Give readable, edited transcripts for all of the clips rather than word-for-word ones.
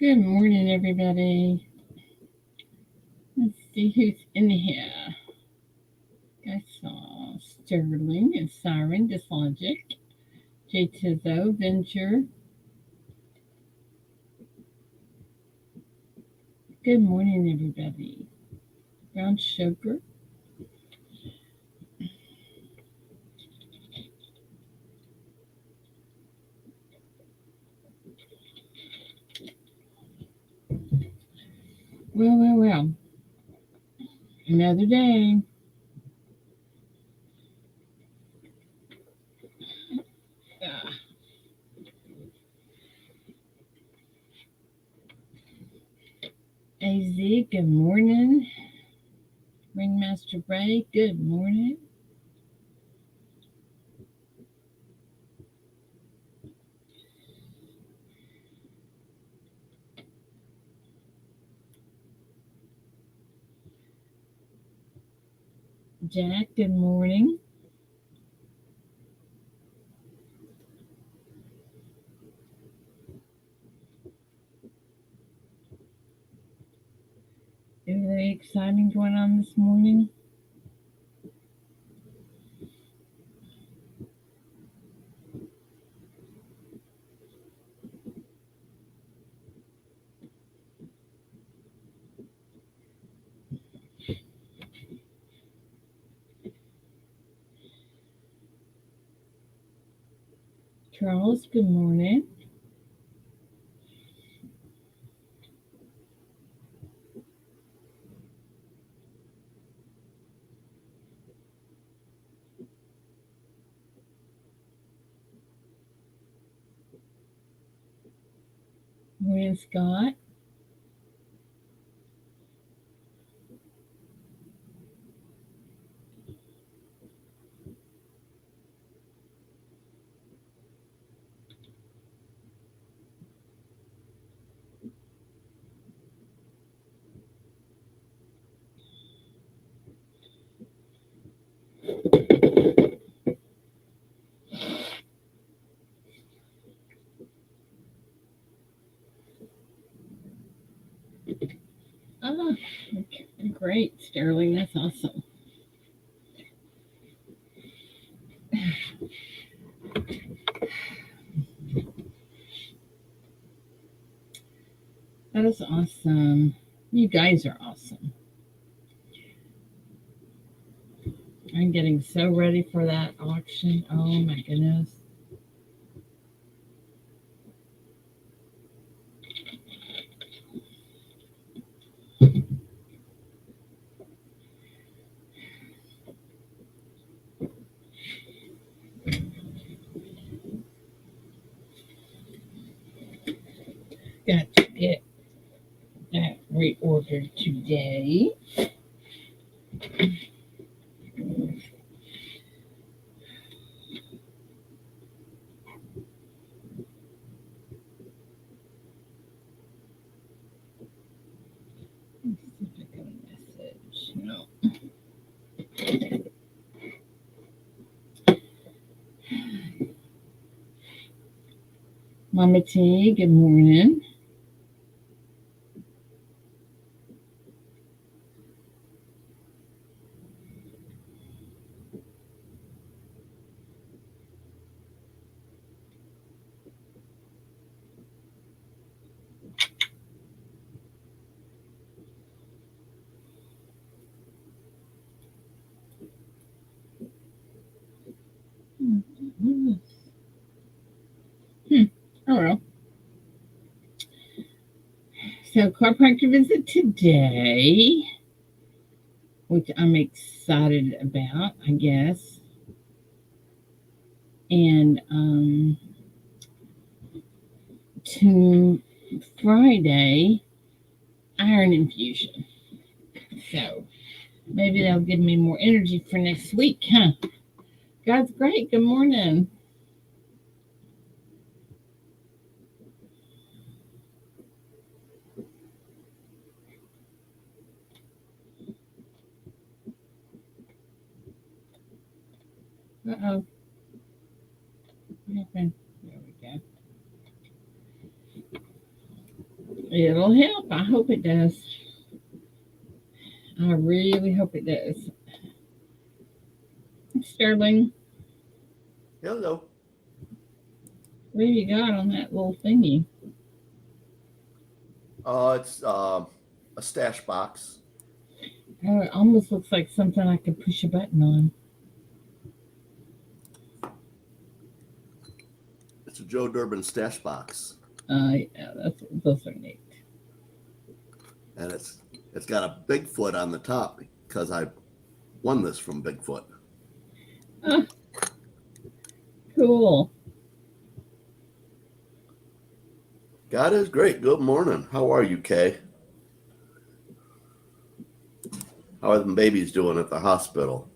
Good morning, everybody. Let's see who's in here. I saw Sterling and Siren, Dislogic, J Tizzo, Venture. Good morning, everybody. Brown Sugar. Well. Another day. Ah, AZ, good morning. Ringmaster Ray, good morning. Jack, good morning. Anything exciting going on this morning? Charles, good morning. Morning, Scott. Ah, okay, great, Sterling. That's awesome. That is awesome. You guys are awesome. I'm getting so ready for that auction. Oh my goodness. Got to get that reordered today. Let's see if I got a message. No. Mama T, good morning. Hmm. Oh well. So chiropractor visit today, which I'm excited about, I guess. And to Friday, iron infusion. So maybe that'll give me more energy for next week, huh? God's great. Good morning. Uh-oh. What happened? There we go. It'll help. I hope it does. I really hope it does. Sterling, Hello. what have you got on that little thingy? It's a stash box. Oh, it almost looks like something I could push a button on. It's a Joe Durbin stash box, Yeah, those are neat. and it's got a Bigfoot on the top because I won this from Bigfoot. Ah, cool. God is great. Good morning. How are you, Kay? How are the babies doing at the hospital?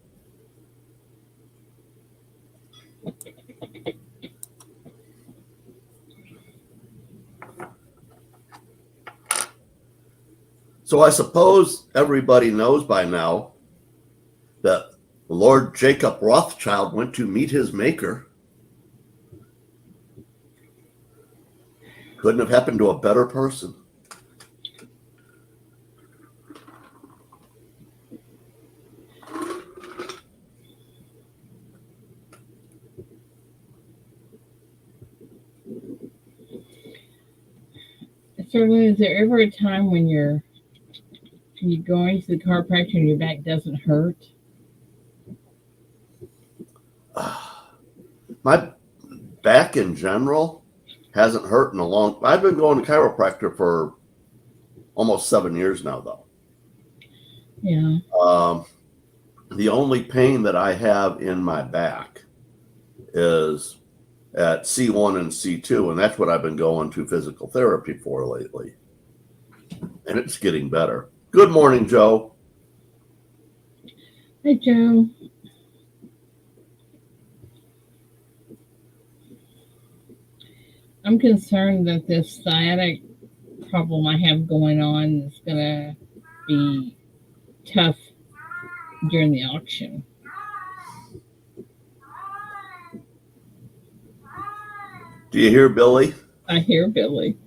So I suppose everybody knows by now that Lord Jacob Rothschild went to meet his maker. Couldn't have happened to a better person. Sterling, is there ever a time when you're going to the chiropractor and your back doesn't hurt? My back in general hasn't hurt in a long. I've been going to chiropractor for almost 7 years now, though. Yeah. The only pain that I have in my back is at C1 and C2, and that's what I've been going to physical therapy for lately. And it's getting better. Good morning, Joe. Hey, Joe. I'm concerned that this sciatic problem I have going on is going to be tough during the auction. Do you hear Billy? I hear Billy.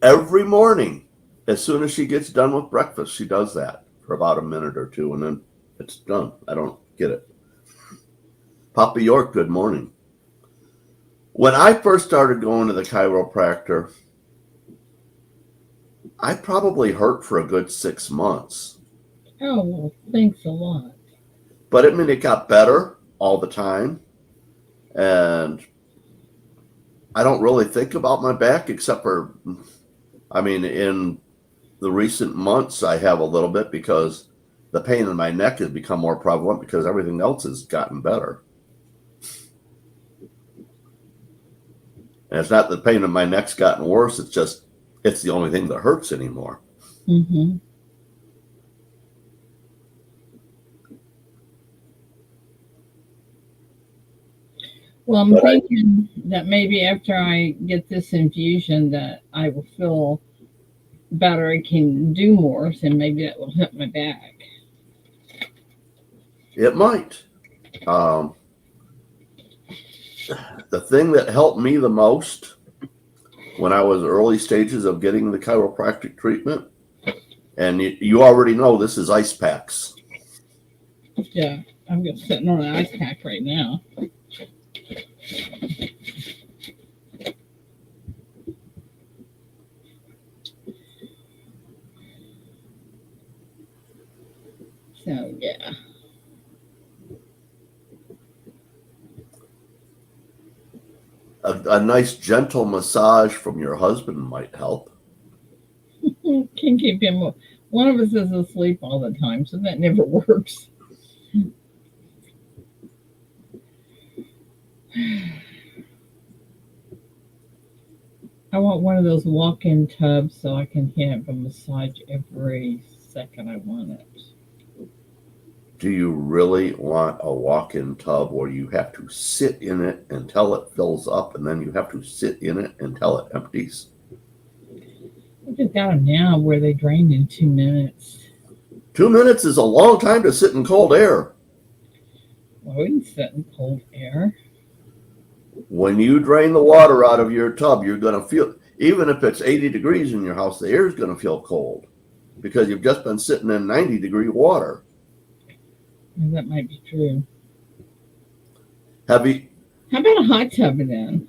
Every morning, as soon as she gets done with breakfast, she does that for about a minute or two, and then it's done. I don't get it. Papa York, good morning. When I first started going to the chiropractor, I probably hurt for a good 6 months. Oh, well, thanks a lot. But I mean, it got better all the time. And I don't really think about my back except for, I mean, in the recent months, I have a little bit because the pain in my neck has become more prevalent because everything else has gotten better. And it's not the pain in my neck's gotten worse. It's just, it's the only thing that hurts anymore. Mm-hmm. Well, I'm thinking that maybe after I get this infusion that I will feel better. I can do more, so maybe that will help my back. It might. The thing that helped me the most when I was early stages of getting the chiropractic treatment, and you already know this is ice packs. Yeah, I'm just sitting on an ice pack right now. So, yeah. A nice gentle massage from your husband might help. Can keep him. One of us is asleep all the time, so that never works. I want one of those walk-in tubs so I can have a massage every second I want it. Do you really want a walk-in tub where you have to sit in it until it fills up and then you have to sit in it until it empties? I just got them now where they drain in 2 minutes. 2 minutes is a long time to sit in cold air. Well, we can sit in cold air. When you drain the water out of your tub, you're going to feel even if it's 80 degrees in your house, the air is going to feel cold because you've just been sitting in 90-degree water. That might be true. Have you? How about a hot tub then?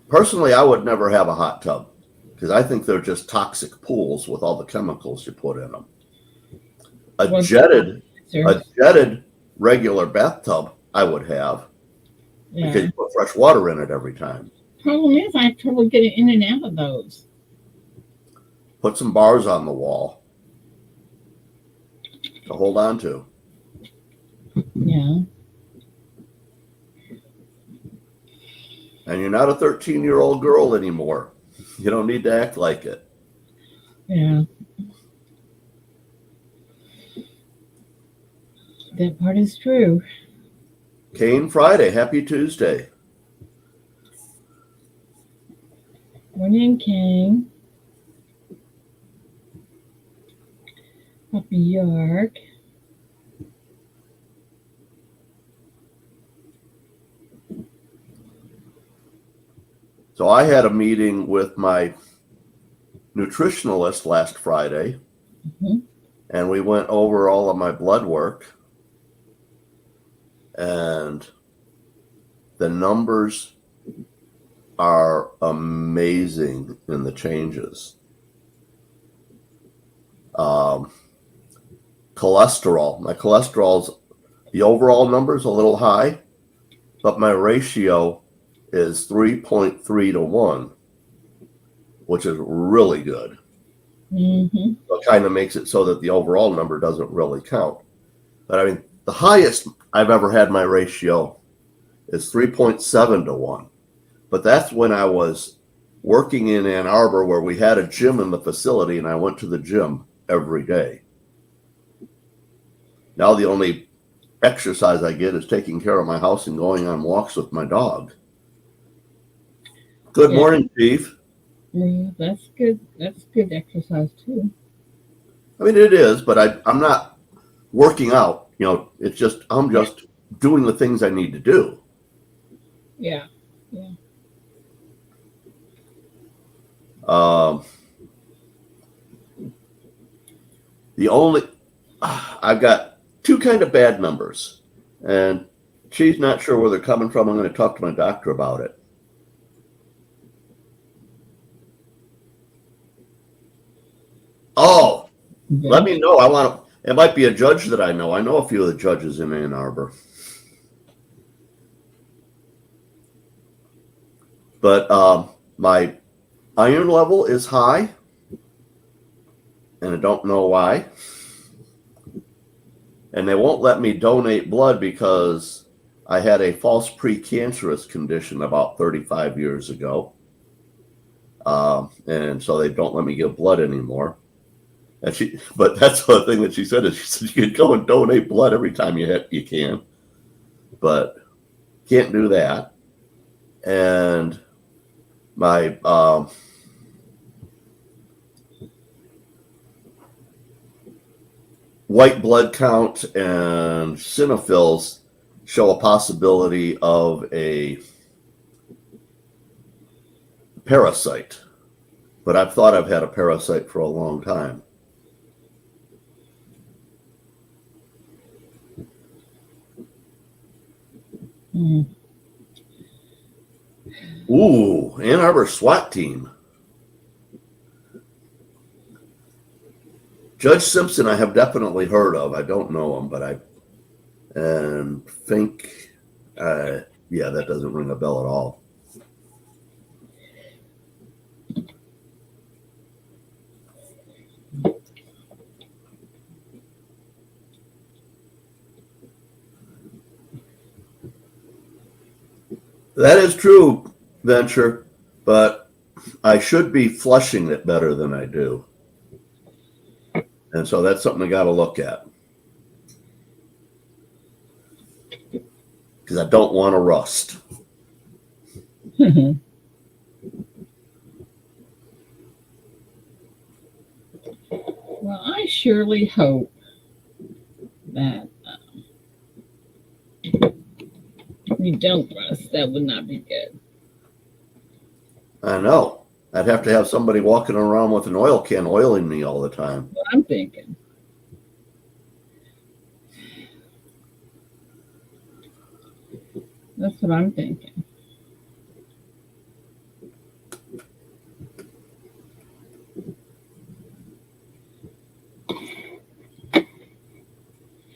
Personally, I would never have a hot tub because I think they're just toxic pools with all the chemicals you put in them. A jetted regular bathtub I would have because you put fresh water in it every time. Problem is, I have trouble getting in and out of those. Put some bars on the wall to hold on to. Yeah. And you're not a 13-year-old girl anymore. You don't need to act like it. Yeah. That part is true. Cane Friday. Happy Tuesday. Morning, King. Happy York. So I had a meeting with my nutritionalist last Friday, and we went over all of my blood work, and the numbers are amazing in the changes. Cholesterol. My cholesterol's, the overall number's a little high, but my ratio is 3.3 to 1, which is really good. Mm-hmm. So it kind of makes it so that the overall number doesn't really count. But I mean, the highest I've ever had my ratio is 3.7 to 1. But that's when I was working in Ann Arbor where we had a gym in the facility and I went to the gym every day. Now the only exercise I get is taking care of my house and going on walks with my dog. Good morning, Chief. Yeah, that's good. That's good exercise too. I mean, it is, but I'm not working out. You know, it's just I'm just doing the things I need to do. Yeah. Yeah. I've got two kind of bad numbers, and she's not sure where they're coming from. I'm going to talk to my doctor about it. Oh, let me know. It might be a judge that I know. I know a few of the judges in Ann Arbor. But my iron level is high, and I don't know why. And they won't let me donate blood because I had a false precancerous condition about 35 years ago. And so they don't let me give blood anymore. But that's the thing that she said is she said you can go and donate blood every time you can, but can't do that. And my white blood count and eosinophils show a possibility of a parasite, but I've thought I've had a parasite for a long time. Ooh, Ann Arbor SWAT team. Judge Simpson, I have definitely heard of. I don't know him, but I think, yeah, that doesn't ring a bell at all. That is true, Venture, but I should be flushing it better than I do. And so that's something I got to look at. Because I don't want to rust. Well, I surely hope that you don't rust. That would not be good. I know. I'd have to have somebody walking around with an oil can oiling me all the time. What I'm thinking. That's what I'm thinking.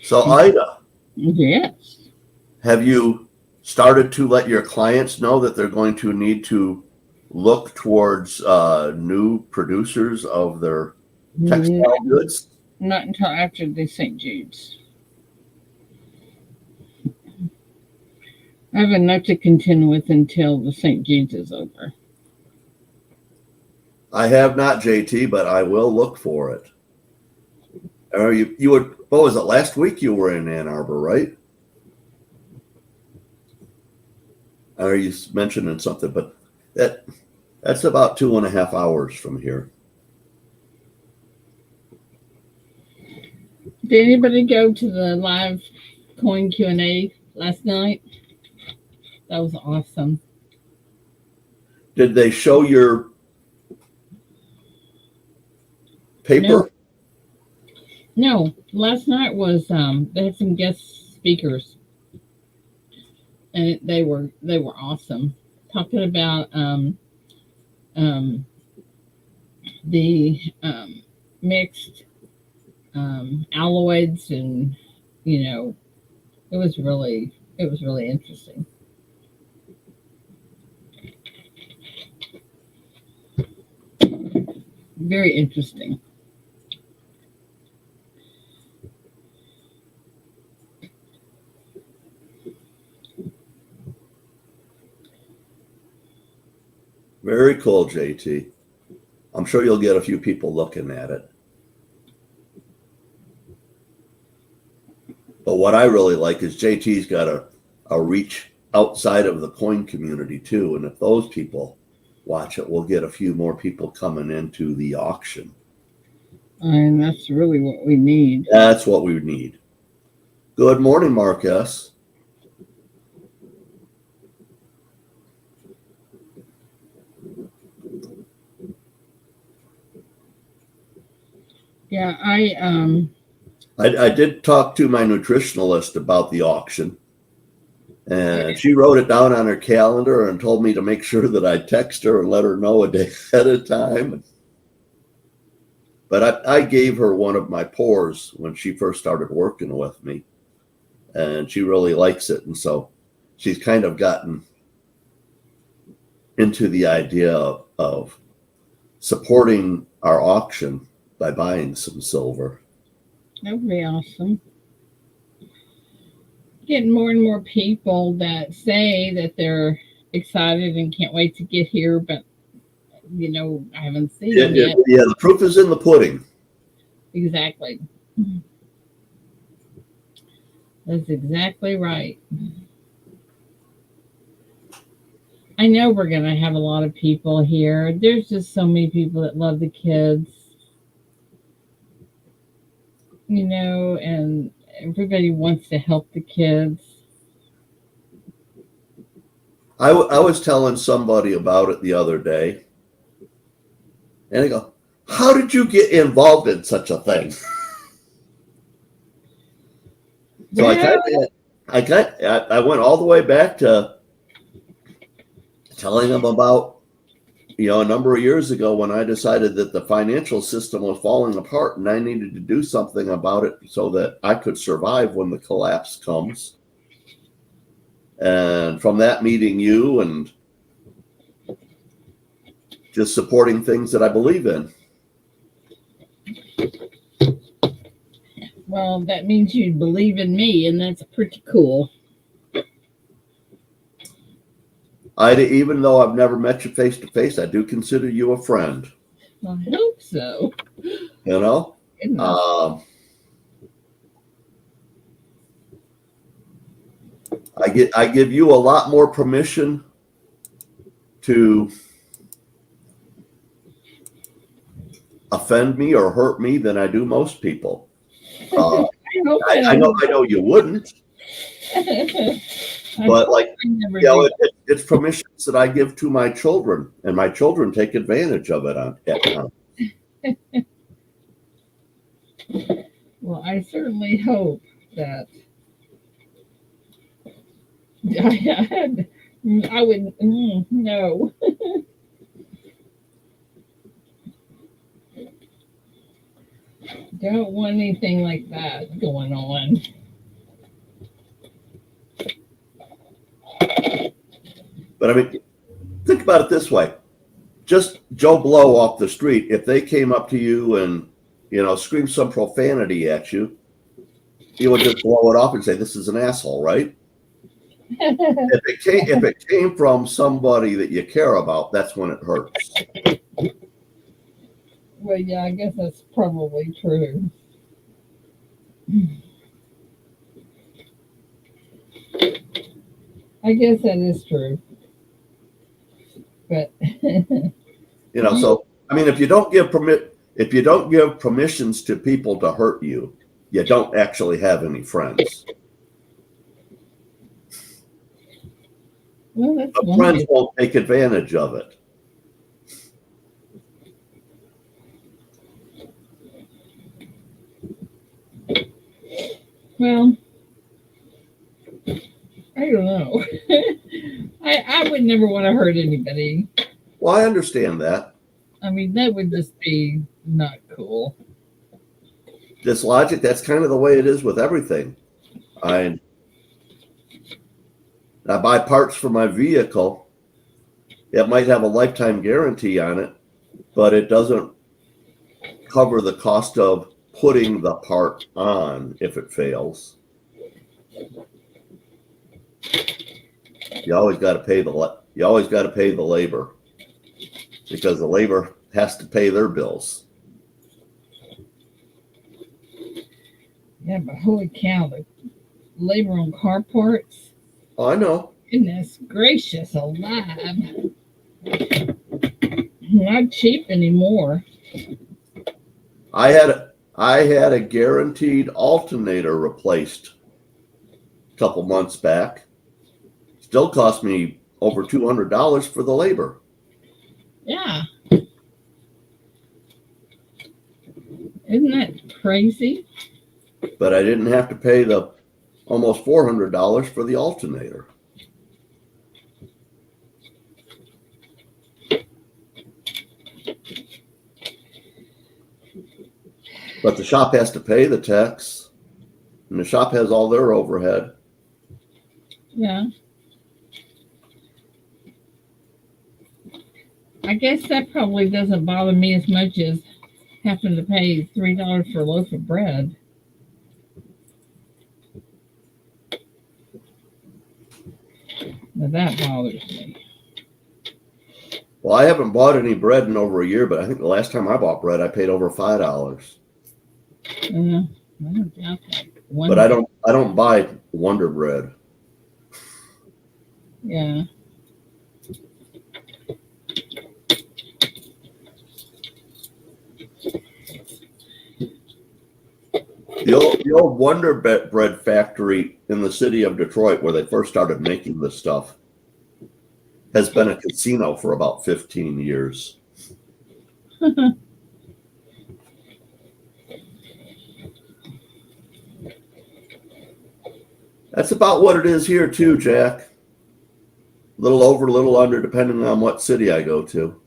So, Ida, Yes. have you started to let your clients know that they're going to need to look towards new producers of their textile goods? Not until after the St. Jude's. I have enough to contend with until the St. Jude's is over. I have not, JT, but I will look for it. Or you would, what was it, last week you were in Ann Arbor, right? Or you mentioned something, but that's about 2.5 hours from here. Did anybody go to the live coin Q&A last night? That was awesome. Did they show your paper? No, last night was they had some guest speakers, and they were awesome, talking about the mixed alloys, and it was really interesting. Very interesting. Very cool, JT. I'm sure you'll get a few people looking at it. But what I really like is JT's got a reach outside of the coin community too. And if those people watch it, we'll get a few more people coming into the auction. And that's really what we need. That's what we need. Good morning, Marcus. Yeah, I did talk to my nutritionalist about the auction, and she wrote it down on her calendar and told me to make sure that I text her and let her know a day ahead of time. But I gave her one of my pours when she first started working with me, and she really likes it. And so she's kind of gotten into the idea of supporting our auction by buying some silver. that would be awesome. Getting more and more people that say that they're excited and can't wait to get here, but I haven't seen them yet. Yeah, the proof is in the pudding. Exactly. That's exactly right. I know we're going to have a lot of people here. There's just so many people that love the kids, and everybody wants to help the kids. I was telling somebody about it the other day, and they go, "How did you get involved in such a thing?" So I went all the way back to telling them about, a number of years ago when I decided that the financial system was falling apart and I needed to do something about it so that I could survive when the collapse comes. And from that, meeting you and just supporting things that I believe in. Well, that means you believe in me, and that's pretty cool. Even though I've never met you face to face, I do consider you a friend. I hope so. I give you a lot more permission to offend me or hurt me than I do most people. I know you wouldn't. But like, I never you know, do. it's permissions that I give to my children, and my children take advantage of it at times. Well, I certainly hope that I would no. Don't want anything like that going on. But I mean, think about it this way: just Joe Blow off the street, if they came up to you and screamed some profanity at you, you would just blow it off and say, "This is an asshole," right? If it came from somebody that you care about, that's when it hurts. Well, yeah, I guess that's probably true. I guess that is true. But So I mean, if you don't give permissions to people to hurt you, you don't actually have any friends. well, that's But one friends way. won't take advantage of it. Well, I don't know. I would never want to hurt anybody. Well, I understand that. I mean, that would just be not cool. This logic, that's kind of the way it is with everything. I I buy parts for my vehicle. It might have a lifetime guarantee on it, but it doesn't cover the cost of putting the part on if it fails. You always got to pay the labor because the labor has to pay their bills. Yeah, but holy cow, the labor on car parts. Oh, I know. Goodness gracious alive. Not cheap anymore. I had a guaranteed alternator replaced a couple months back. Still cost me over $200 for the labor. Yeah. Isn't that crazy? But I didn't have to pay the almost $400 for the alternator. But the shop has to pay the tax, and the shop has all their overhead. Yeah. I guess that probably doesn't bother me as much as having to pay $3 for a loaf of bread. Now that bothers me. Well, I haven't bought any bread in over a year, but I think the last time I bought bread, I paid over $5. I don't doubt that. But I don't buy Wonder Bread. Yeah. The old Wonder Bread factory in the city of Detroit, where they first started making this stuff, has been a casino for about 15 years. That's about what it is here too, Jack. A little over, a little under, depending on what city I go to.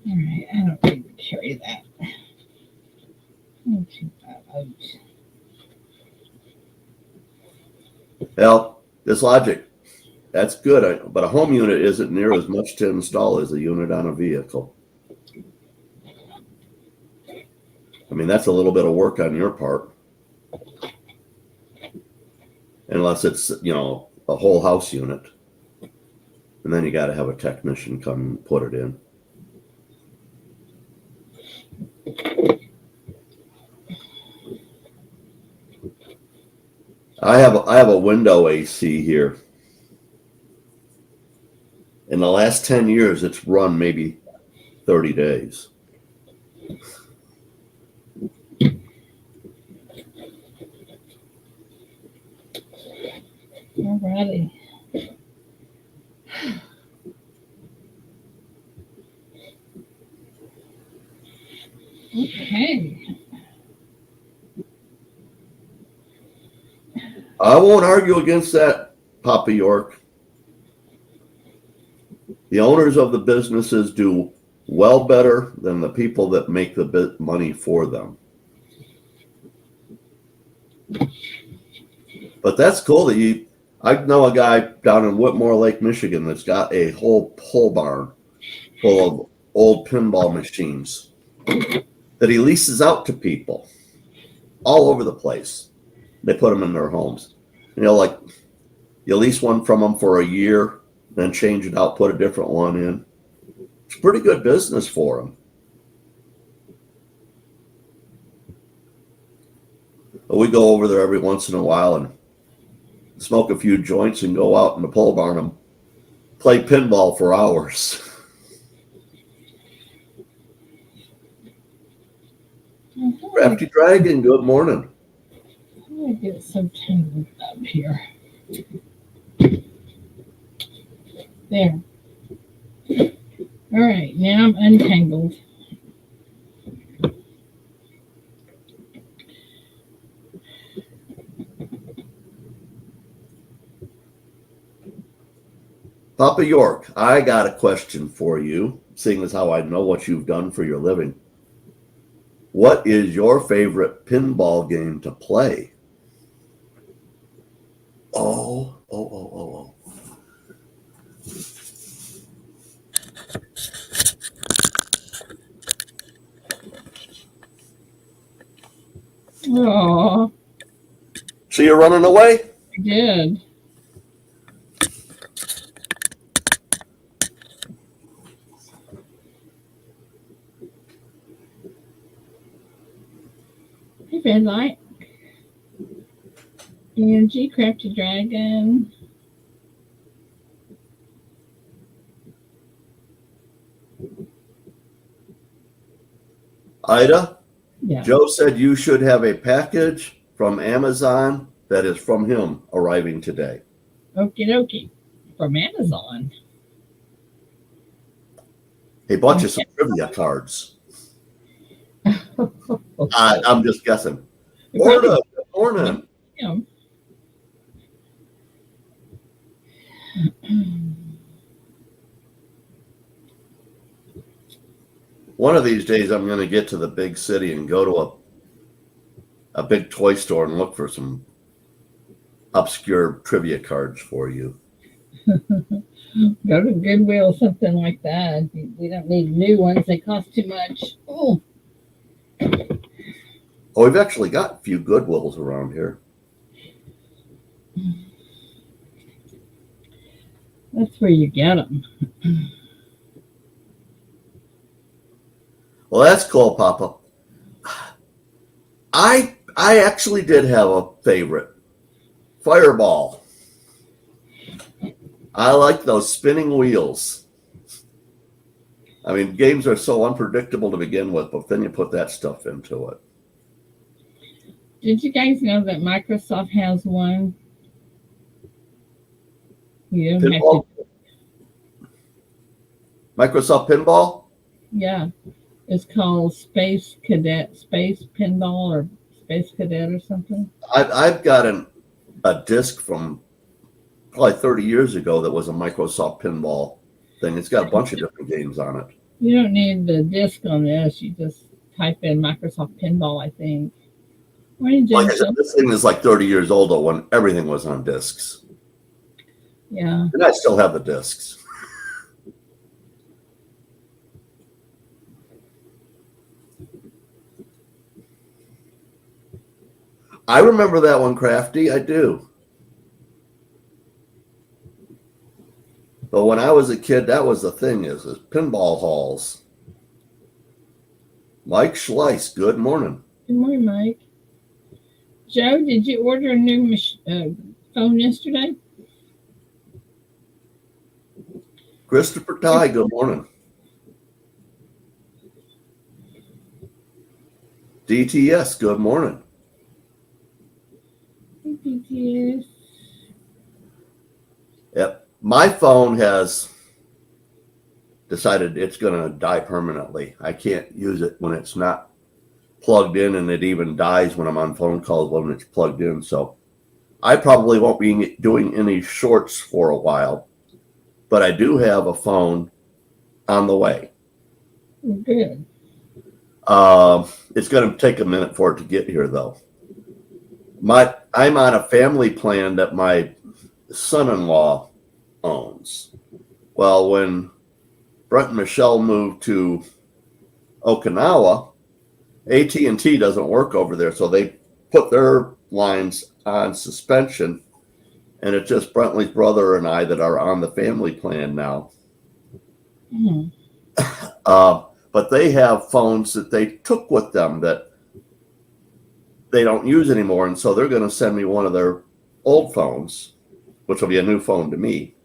All right, I don't need to carry that. Ouch. Well, this logic, that's good, but a home unit isn't near as much to install as a unit on a vehicle. I mean, that's a little bit of work on your part. Unless it's, a whole house unit. And then you got to have a technician come and put it in. I have a window AC here. In the last 10 years, it's run maybe 30 days. Alrighty. Okay. I won't argue against that, Papa York. The owners of the businesses do well better than the people that make the money for them. But that's cool that you. I know a guy down in Whitmore Lake, Michigan, that's got a whole pole barn full of old pinball machines that he leases out to people all over the place. They put them in their homes. Like you lease one from them for a year, then change it out, put a different one in. It's pretty good business for them. But we go over there every once in a while and smoke a few joints and go out in the pole barn and play pinball for hours. Crafty Dragon, good morning. I'm going to get some tangled up here. There. All right, now I'm untangled. Papa York, I got a question for you, seeing as how I know what you've done for your living. What is your favorite pinball game to play? Oh. Oh, So you're running away? I did. Hey, Red Light. Angie, Crafty Dragon. Ida? Yeah. Joe said you should have a package from Amazon that is from him arriving today. Okie dokie. From Amazon. He bought you some trivia cards. I'm just guessing. Orda, good morning. Yeah. One of these days, I'm going to get to the big city and go to a big toy store and look for some obscure trivia cards for you. Go to Goodwill, something like that. We don't need new ones. They cost too much. Oh, we've actually got a few Goodwills around here. That's where you get them. Well, that's cool, Papa. I actually did have a favorite. Fireball. I like those spinning wheels. I mean, games are so unpredictable to begin with, but then you put that stuff into it. Did you guys know that Microsoft has one? You don't have Pinball? to. Microsoft Pinball? Yeah. It's called Space Pinball or Space Cadet or something. I've got a disc from probably 30 years ago that was a Microsoft Pinball thing. It's got a bunch of different games on it. You don't need the disc on this. You just type in Microsoft Pinball, I think. Like I said, this thing is like 30 years old though, when everything was on discs. Yeah. And I still have the discs. I remember that one, Crafty. I do. But when I was a kid, that was the thing is pinball halls. Mike Schleiss, good morning. Good morning, Mike. Joe, did you order a new phone yesterday? Christopher Ty, good morning. DTS, good morning. Yes. Yep. My phone has decided it's going to die permanently. I can't use it when it's not plugged in, and it even dies when I'm on phone calls when it's plugged in. So I probably won't be doing any shorts for a while, but I do have a phone on the way. Good. It's going to take a minute for it to get here, though. I'm on a family plan that my son-in-law owns. Well, when Brent and Michelle moved to Okinawa, AT&T doesn't work over there, so they put their lines on suspension, and it's just Brentley's brother and I that are on the family plan now. Mm-hmm. But they have phones that they took with them that they don't use anymore, and so they're going to send me one of their old phones, which will be a new phone to me.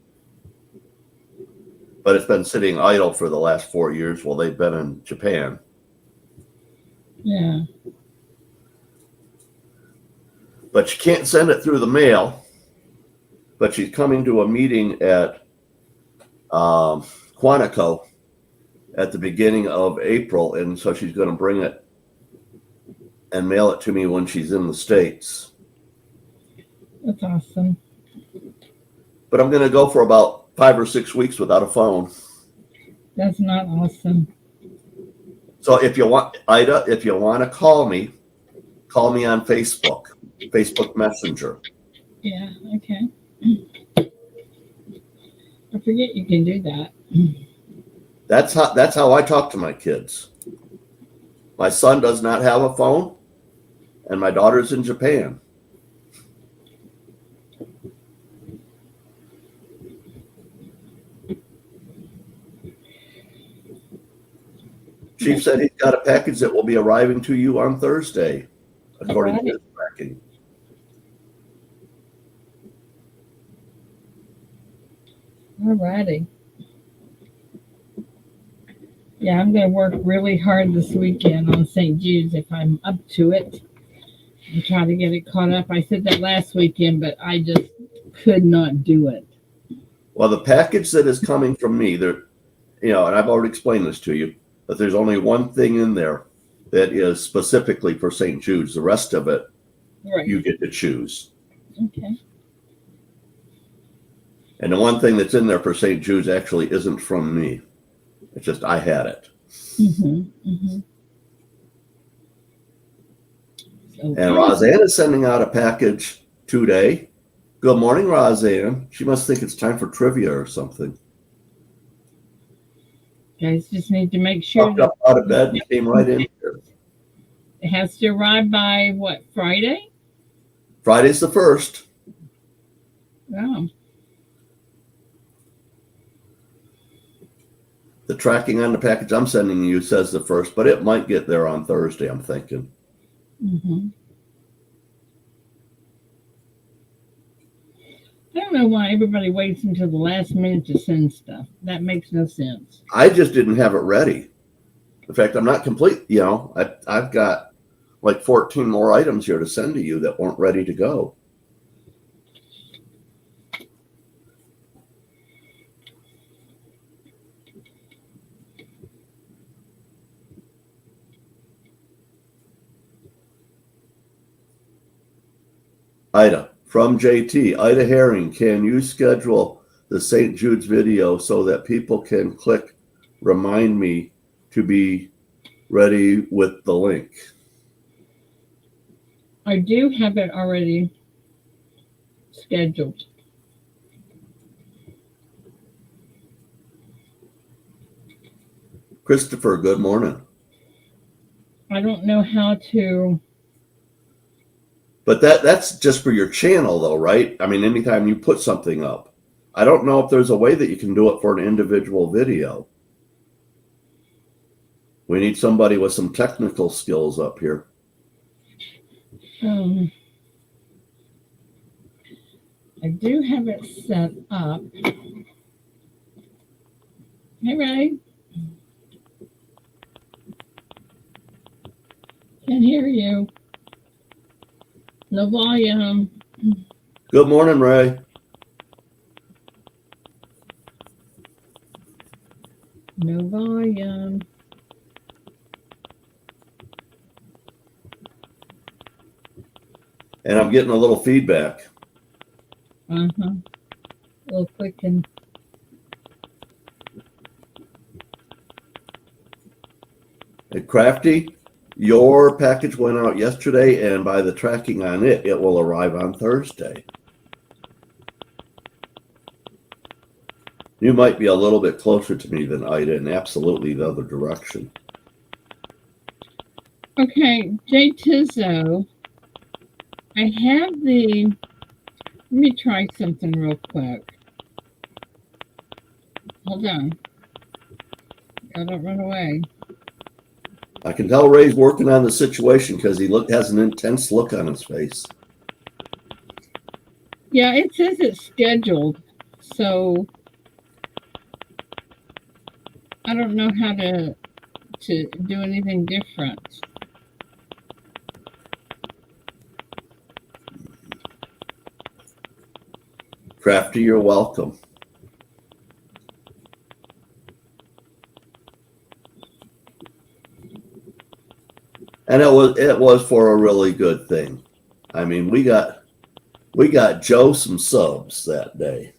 But it's been sitting idle for the last 4 years while they've been in Japan. Yeah. But you can't send it through the mail. But she's coming to a meeting at Quantico at the beginning of April, and so she's going to bring it and mail it to me when she's in the States. That's awesome. But I'm going to go for about 5 or 6 weeks without a phone. That's not awesome. So if you want, Ida, if you want to call me on Facebook Messenger. Yeah, okay. I forget you can do that. That's how I talk to my kids. My son does not have a phone, and my daughter's in Japan. Chief said he's got a package that will be arriving to you on Thursday, according to his tracking. All righty. Yeah, I'm going to work really hard this weekend on St. Jude's if I'm up to it and try to get it caught up. I said that last weekend, but I just could not do it. Well, the package that is coming from me, there, and I've already explained this to you, that there's only one thing in there that is specifically for St. Jude's. The rest of it, Right. you get to choose. Okay. And the one thing that's in there for St. Jude's actually isn't from me. It's just I had it. Mm-hmm. Mm-hmm. Okay. And Roseanne is sending out a package today. Good morning, Roseanne. She must think it's time for trivia or something. Guys just need to make sure Popped up out of bed and came right in here. it has to arrive by what, Friday? Friday's the 1st. Oh. The tracking on the package I'm sending you says the 1st, but it might get there on Thursday, I'm thinking. Mm-hmm. I don't know why everybody waits until the last minute to send stuff. That makes no sense. I just didn't have it ready. In fact, I'm not complete. I've got like 14 more items here to send to you that weren't ready to go. Ida, from JT, Ida Herring, can you schedule the St. Jude's video so that people can click remind me to be ready with the link? I do have it already scheduled. Christopher, good morning. I don't know how to. But that's just for your channel, though, right? I mean, anytime you put something up. I don't know if there's a way that you can do it for an individual video. We need somebody with some technical skills up here. I do have it set up. Hey, Ray. can't hear you. No volume. Good morning, Ray. No volume. And I'm getting a little feedback. Uh-huh. A little clicking. And Crafty, your package went out yesterday, and by the tracking on it, it will arrive on Thursday. You might be a little bit closer to me than Ida, and absolutely the other direction. Okay, J Tizzo. I have the. Let me try something real quick. Hold on. Don't run away. I can tell Ray's working on the situation because he has an intense look on his face. Yeah, it says it's scheduled, so I don't know how to do anything different. Crafty, you're welcome. And it was for a really good thing. I mean, we got Joe some subs that day.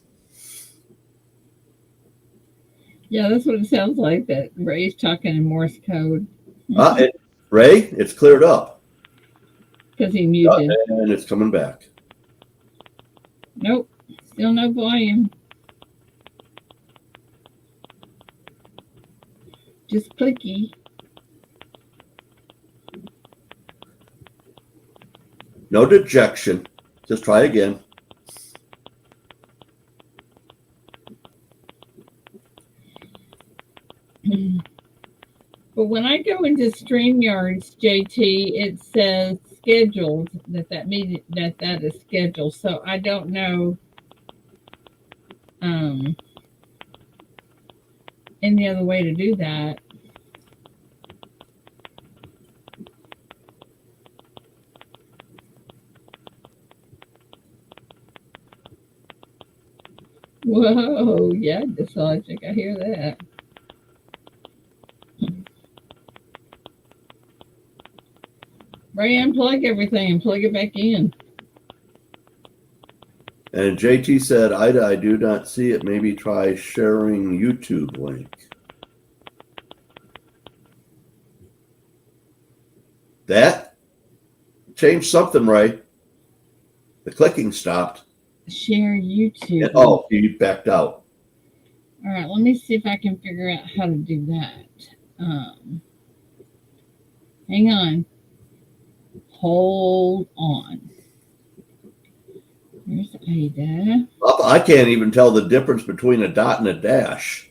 Yeah, that's what it sounds like. That Ray's talking in Morse code. Ray, it's cleared up. Because he muted. And it's coming back. Nope, still no volume. Just clicky. No dejection. Just try again. But when I go into StreamYard's JT, it says scheduled, that is scheduled. So I don't know any other way to do that. Whoa, yeah, dyslogic. I hear that. Ray, unplug everything and plug it back in. And JT said, Ida, I do not see it. Maybe try sharing YouTube link. That changed something, Ray. The clicking stopped. Share YouTube. And, he backed out. All right, let me see if I can figure out how to do that. Hang on. Hold on. Here's Ada. I can't even tell the difference between a dot and a dash.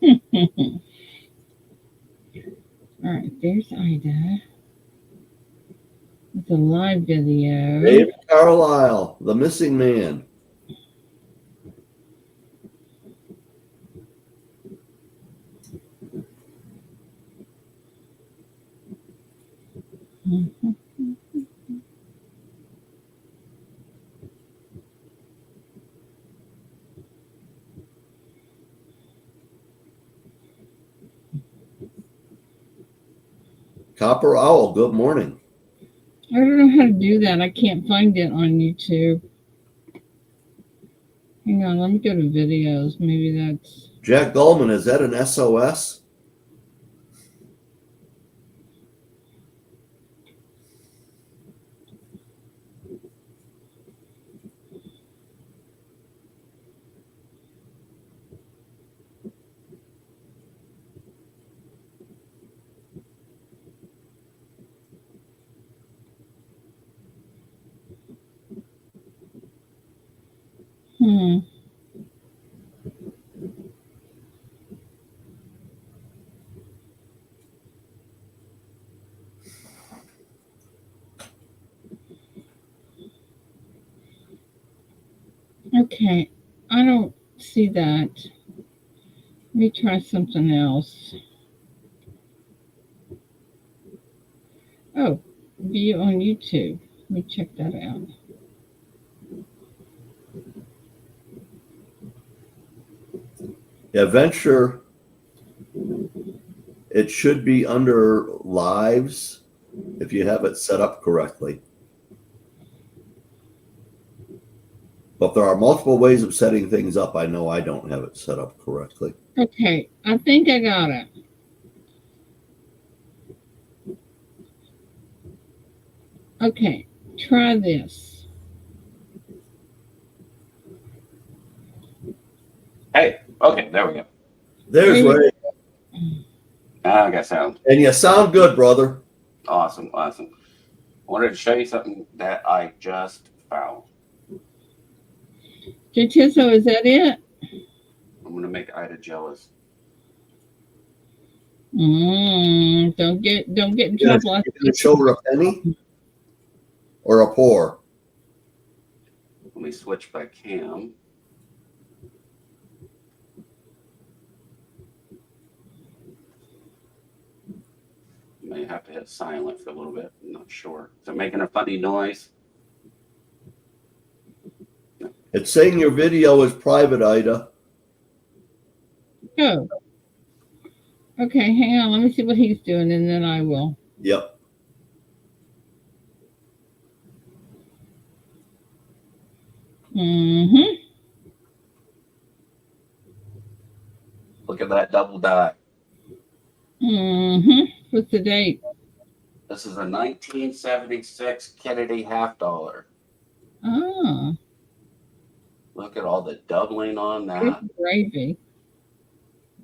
All right, there's Ida. It's a live video. Dave Carlisle, the missing man. Mm-hmm. Copper Owl, good morning. I don't know how to do that. I can't find it on YouTube. Hang on, let me go to videos. Maybe that's... Jack Goldman, is that an SOS? Okay, I don't see that. Let me try something else. Oh, view on YouTube. Let me check that out. Yeah, Venture, it should be under lives if you have it set up correctly. But there are multiple ways of setting things up. I know I don't have it set up correctly. Okay, I think I got it. Okay, try this. Hey, okay, there we go. There's There we Ray. Now I got sound. And you sound good, brother. Awesome, awesome. I wanted to show you something that I just found. Jatiso, is that it? I'm gonna make Ida jealous. Don't get in You're trouble. gonna show her a penny or a pour. Let me switch by cam. May have to hit silent for a little bit. I'm not sure. Is it making a funny noise? It's saying your video is private, Ida. Oh, okay. Hang on. Let me see what he's doing, and then I will. Yep. Mm-hmm. Look at that double die. Mm-hmm. What's the date? This is a 1976 Kennedy half dollar. Ah, Look at all the doubling on that. it's gravy.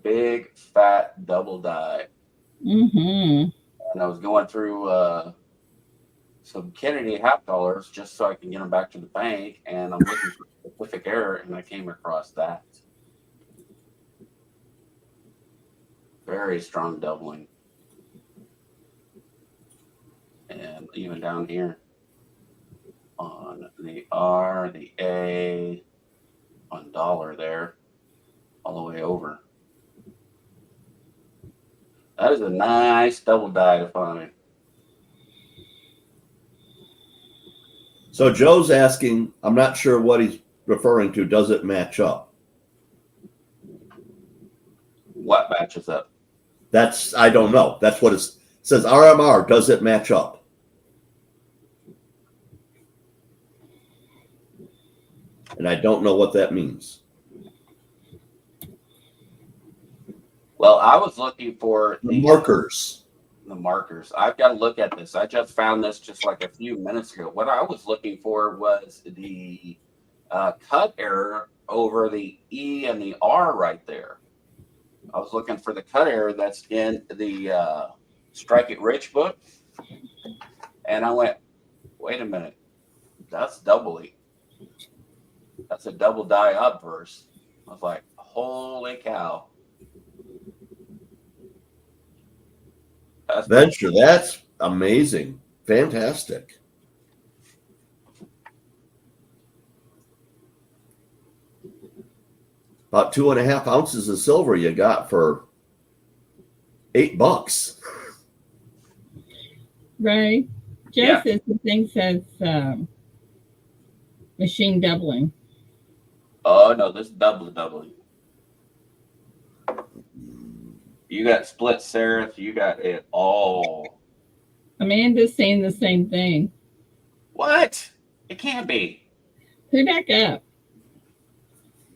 Big fat double die. Mm-hmm. And I was going through some Kennedy half dollars just so I can get them back to the bank, and I'm looking for specific error, and I came across that. Very strong doubling. And even down here on the R, the A, on dollar there, all the way over. That is a nice double die to find. So Joe's asking, I'm not sure what he's referring to. Does it match up? What matches up? I don't know. That's what it says. RMR, does it match up? And I don't know what that means. Well, I was looking for The markers. The markers. I've got to look at this. I just found this just like a few minutes ago. What I was looking for was the cut error over the E and the R right there. I was looking for the cut error that's in the Strike It Rich book. And I went, wait a minute. That's doubling. That's a double die obverse. I was like, holy cow. Venture, that's amazing. Fantastic. About 2.5 ounces of silver you got for $8. Ray, Joe Yeah. says he thinks that's machine doubling. Oh, no, this is doubling. You got split serif. You got it all. Amanda's saying the same thing. What? It can't be. Put it back up.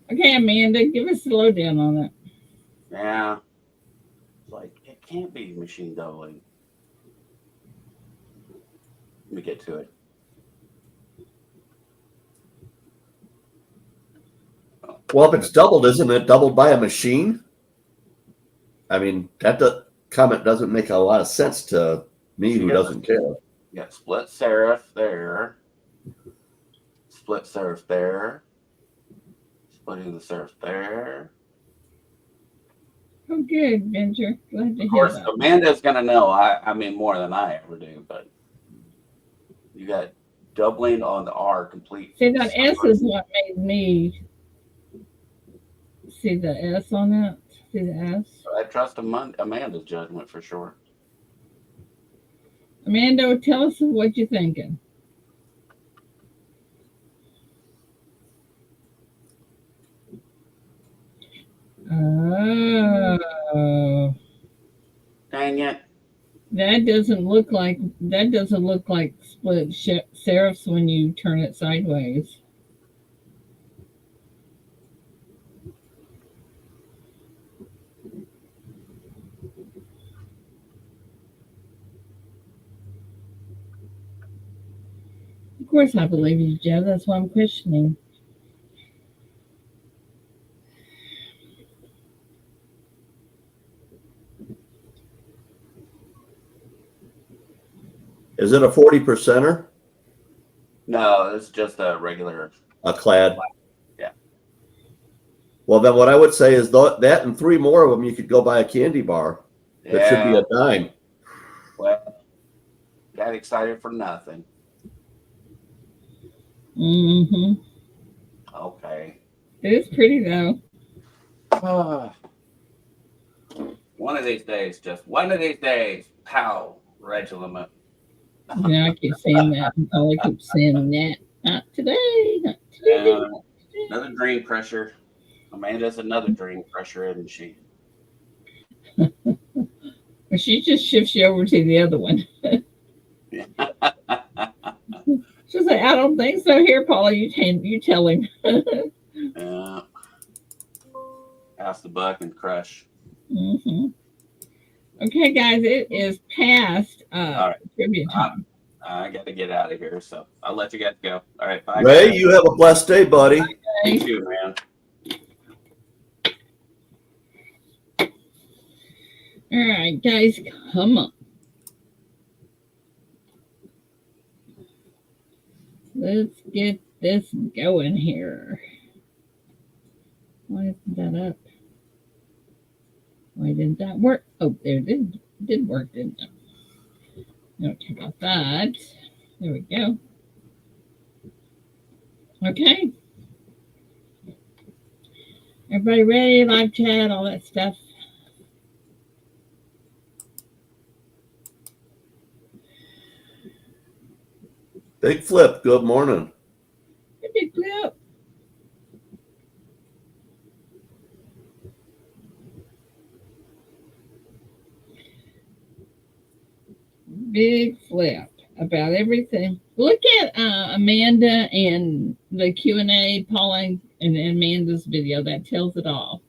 Okay, Amanda, give us a lowdown on it. Yeah. Like, it can't be machine doubling. Let me get to it. Well, if it's doubled, isn't it doubled by a machine? I mean, comment doesn't make a lot of sense to me, who doesn't care. You got split serif there. Split serif there. Splitting the serif there. Oh, good, Venture. Glad to Of hear course, that. Amanda's going to know. I mean, more than I ever do, but you got doubling on the R complete. See, that S is what made me see the S on that. See the S? I trust Amanda's judgment for sure. Amanda, tell us what you're thinking. Oh, Dang it. that doesn't look like split serifs when you turn it sideways. Of course, I believe you, Joe. That's why I'm questioning. Is it a 40%er? No, it's just a regular. A clad? Yeah. Well, then what I would say is that and 3 more of them, you could go buy a candy bar. That should be Yeah. a dime. Well, got excited for nothing. Mm-hmm. Okay. It is pretty though. One of these days, just one of these days, pow, regiment. Yeah, I keep saying that. I keep saying that. Not today. Not today. Another dream crusher. Amanda's another dream crusher, isn't she? Or she just shifts you over to the other one. She'll say, "I don't think so." Here, Paula, you tell him. Pass the buck and crush. Mm-hmm. Okay, guys, it is past All right. trivia time. I got to get out of here, so I'll let you guys go. All right, bye. Ray, guys. you have a blessed day, buddy. You too, man. All right, guys, come on. Let's get this going here. Why isn't that up? Why didn't that work? Oh, there it did work, didn't it? No, check out that. There we go. Okay. Everybody ready? Live chat, all that stuff. Big Flip, good morning. Hey, Big Flip. Big Flip about everything. Look at Amanda and the Q&A, Paula and Amanda's video. That tells it all.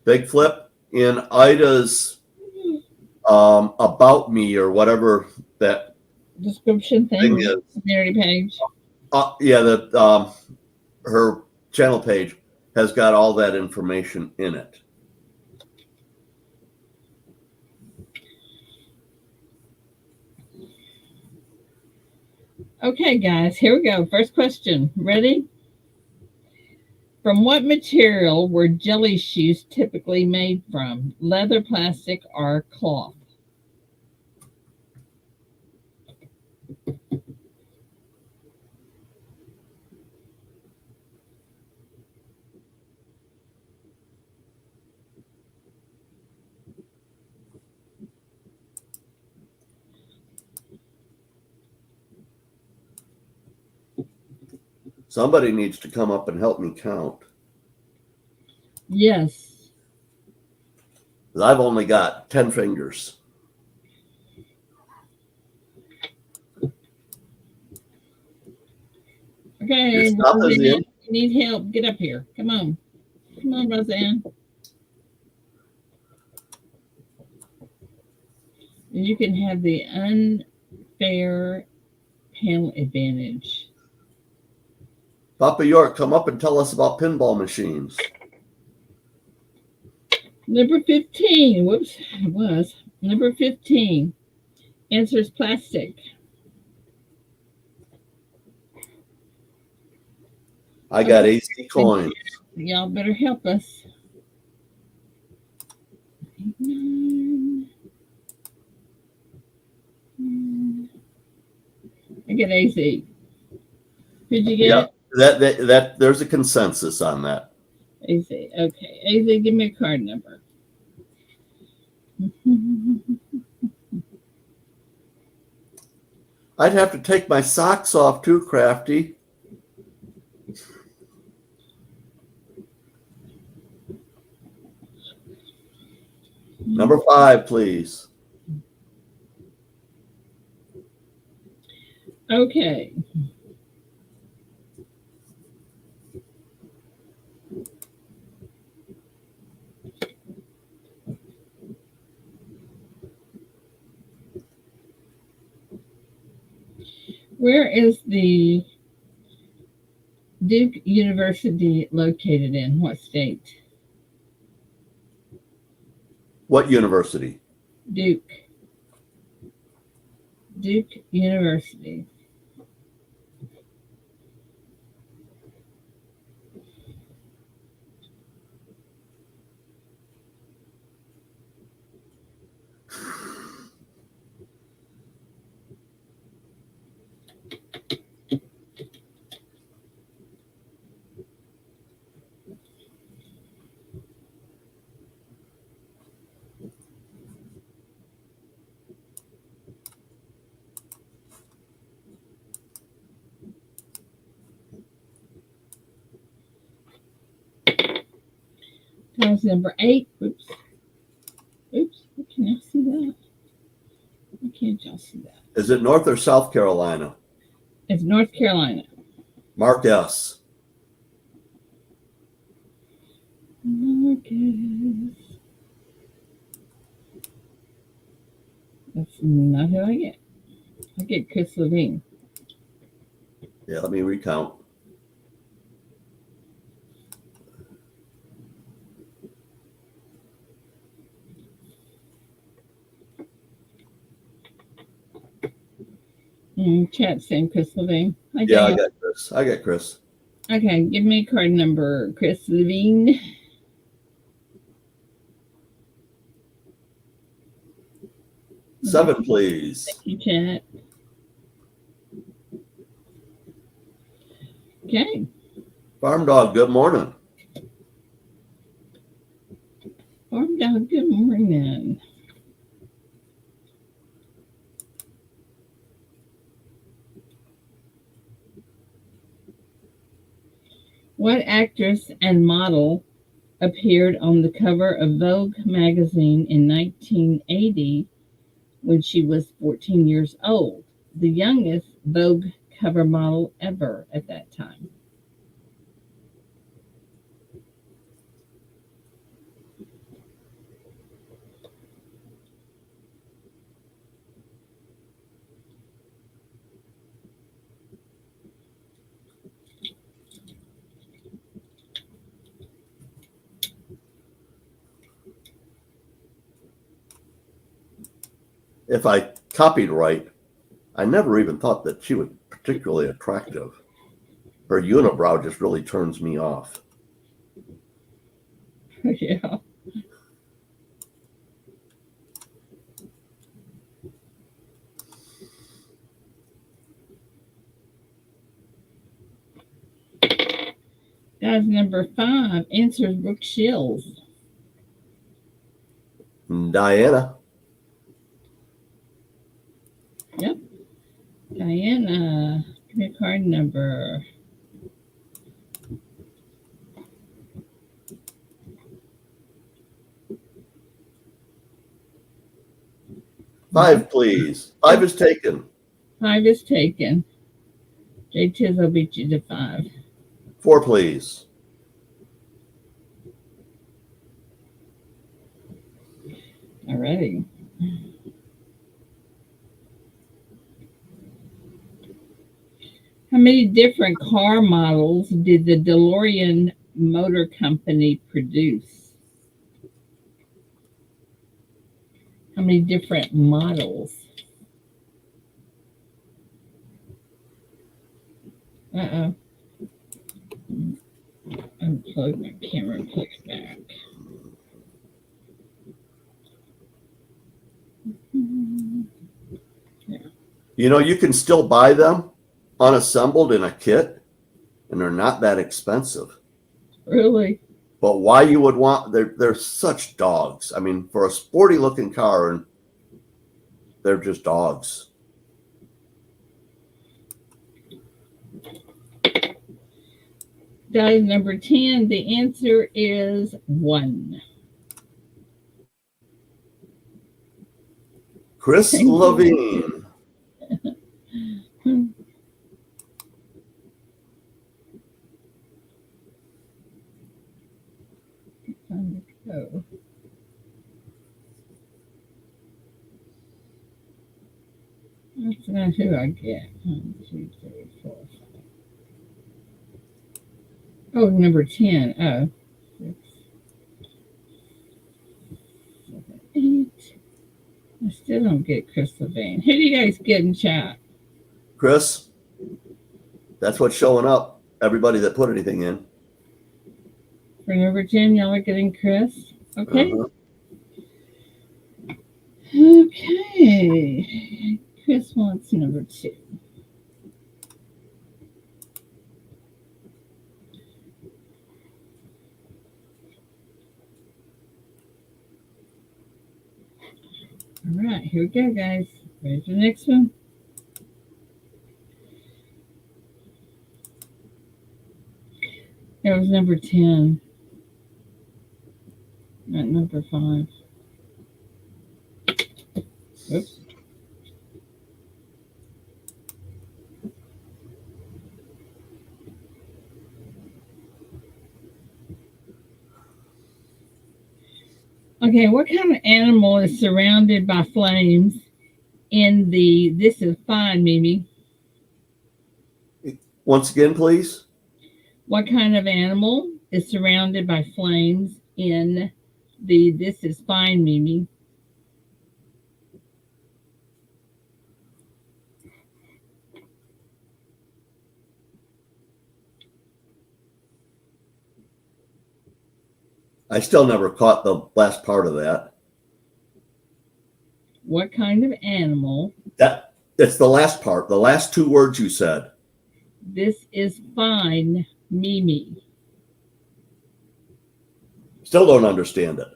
Big Flip, in Ida's about me or whatever that Description thing is. Community page. Yeah, her channel page has got all that information in it. Okay, guys, here we go. First question. Ready? From what material were jelly shoes typically made from? Leather, plastic, or cloth? Somebody needs to come up and help me count. Yes. I've only got 10 fingers. Okay, Roseanne, you need help. Get up here. Come on. Come on, Roseanne. And you can have the unfair panel advantage. Papa York, come up and tell us about pinball machines. Number 15. Whoops, it was. Number 15. Answer is plastic. I got AC coins. Y'all better help us. I get AZ. Did you get it? That there's a consensus on that. AZ. Okay. AZ, give me a card number. I'd have to take my socks off too, Crafty. Number 5, please. Okay. Where is the Duke University located in? What state? What university? Duke. Duke University. Tiles number 8. Oops. Oops. Can y'all see that? Why can't y'all see that? Is it North or South Carolina? It's North Carolina. Mark S. Marcus. That's not who I get. I get Chris Levine. Yeah, let me recount. Chat saying Chris Levine. Yeah, I got Chris. I got Chris. Okay, give me card number, Chris Levine. 7, please. Thank you, chat. Okay. Farm Dog, good morning. Farm Dog, good morning. What actress and model appeared on the cover of Vogue magazine in 1980 when she was 14 years old? The youngest Vogue cover model ever at that time. If I copied right, I never even thought that she was particularly attractive. Her unibrow just really turns me off. Yeah. Guys, number 5 answers Brooke Shields. Diana. Yep. Diana, give me card number. 5, please. 5 is taken. 5 is taken. Jay Tizzle beat you to 5. 4, please. Alrighty. How many different car models did the DeLorean Motor Company produce? How many different models? Uh-oh. Unplug my camera and plug it back. You know, you can still buy them unassembled in a kit, and they're not that expensive. Really? But why you would want, they're such dogs. I mean, for a sporty looking car, and they're just dogs. Die number 10. The answer is 1. Chris Thank you. Levine. Time to go. That's not who I get. 1, 2, 3, 4, 5. Oh, number 10. Oh, 6, 7, 8. I still don't get Chris Levine. Who do you guys get in chat? Chris, that's what's showing up. Everybody that put anything in. For number 10, y'all are getting Chris. Okay. Uh-huh. Okay. Chris wants number 2. All right, here we go, guys. Ready for the next one? That was number 10, not number 5. Oops. Okay, what kind of animal is surrounded by flames in the This Is Fine, Mimi? Once again, please. What kind of animal is surrounded by flames in the This Is Fine, Mimi? I still never caught the last part of that. What kind of animal? That's the last part. The last 2 words you said. This is fine, Mimi. Still don't understand it.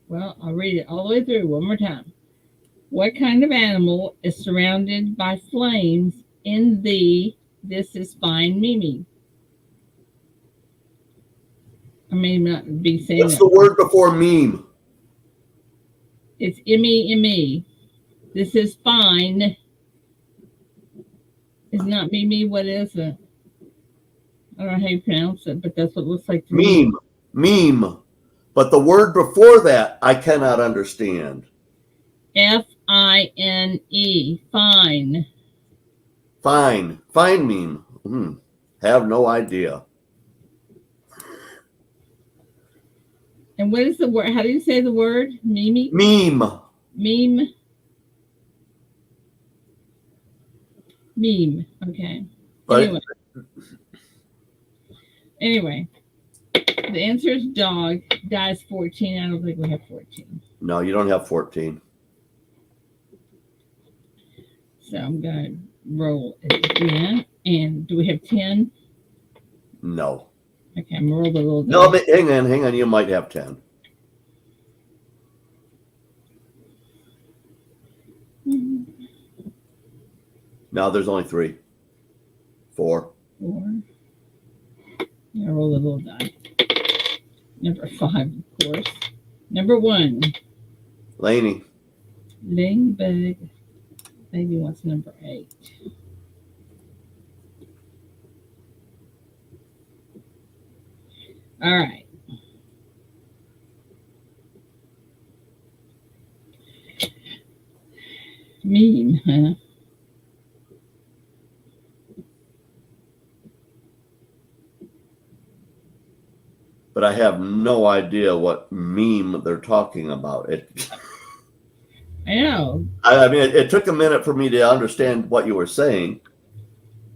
Well, I'll read it all the way through one more time. What kind of animal is surrounded by flames in the This Is Fine, Mimi? I may not be saying What's that. the word before meme? It's M-E-M-E. This is fine. It's not Mimi. What is it? I don't know how you pronounce it, but that's what it looks like to me. Meme. But the word before that, I cannot understand. F-I-N-E. Fine. Fine meme. Have no idea. And what is the word? How do you say the word? Mimi? Meme. Meme. Meme. Okay. But Anyway. The answer is dog. Dies 14. I don't think we have 14. No, you don't have 14. So I'm going to roll it again. And do we have 10? No. Okay, I'm rolling a little. No, but hang on. You might have 10. No, there's only 3. 4. 4. I roll a little die. Number 5, of course. Number 1. Laney. Laying bag. Baby wants number 8. All right. Meme, huh? But I have no idea what meme they're talking about. I know. I mean, it took a minute for me to understand what you were saying.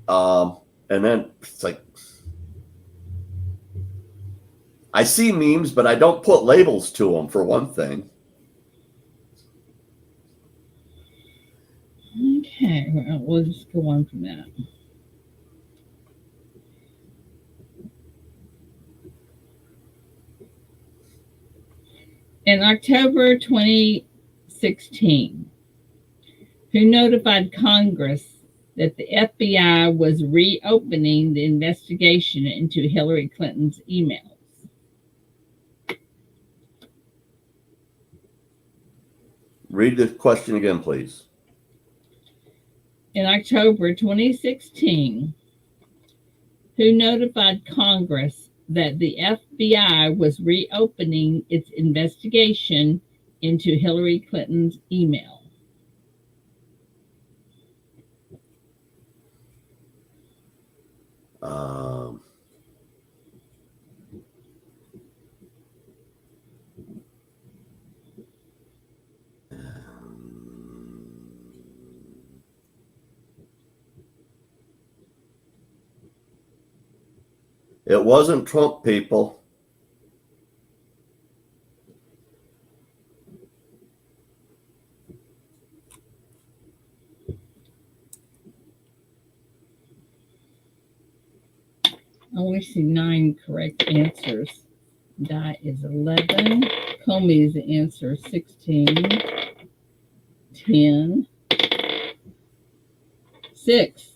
And then it's like, I see memes, but I don't put labels to them, for one thing. Okay, well, we'll just go on from that. In October 2016, who notified Congress that the FBI was reopening the investigation into Hillary Clinton's emails. Read the question again, please. In October 2016, who notified Congress that the FBI was reopening its investigation into Hillary Clinton's email? It wasn't Trump, people. I only see 9 correct answers. That is 11. Comey is the answer. 16. 10. 6.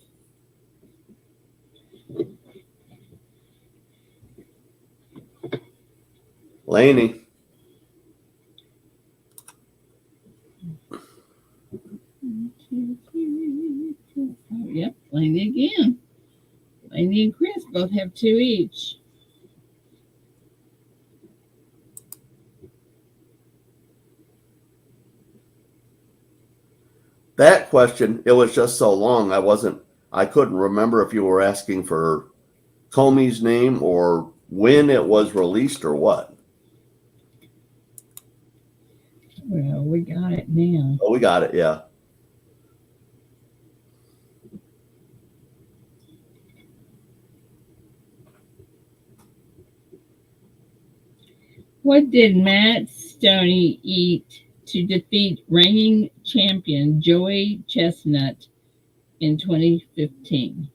Laney. Oh, yep, Laney again. Laney and Chris both have 2 each. That question, it was just so long, I couldn't remember if you were asking for Comey's name or when it was released or what. Well, we got it now. Oh, we got it, yeah. What did Matt Stoney eat to defeat reigning champion Joey Chestnut in 2015?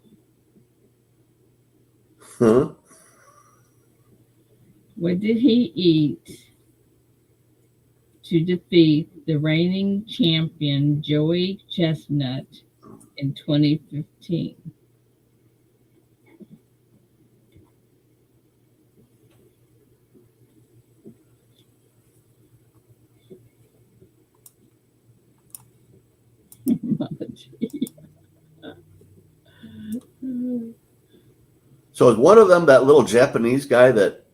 Huh? What did he eat to defeat the reigning champion Joey Chestnut in 2015? So is one of them that little Japanese guy that?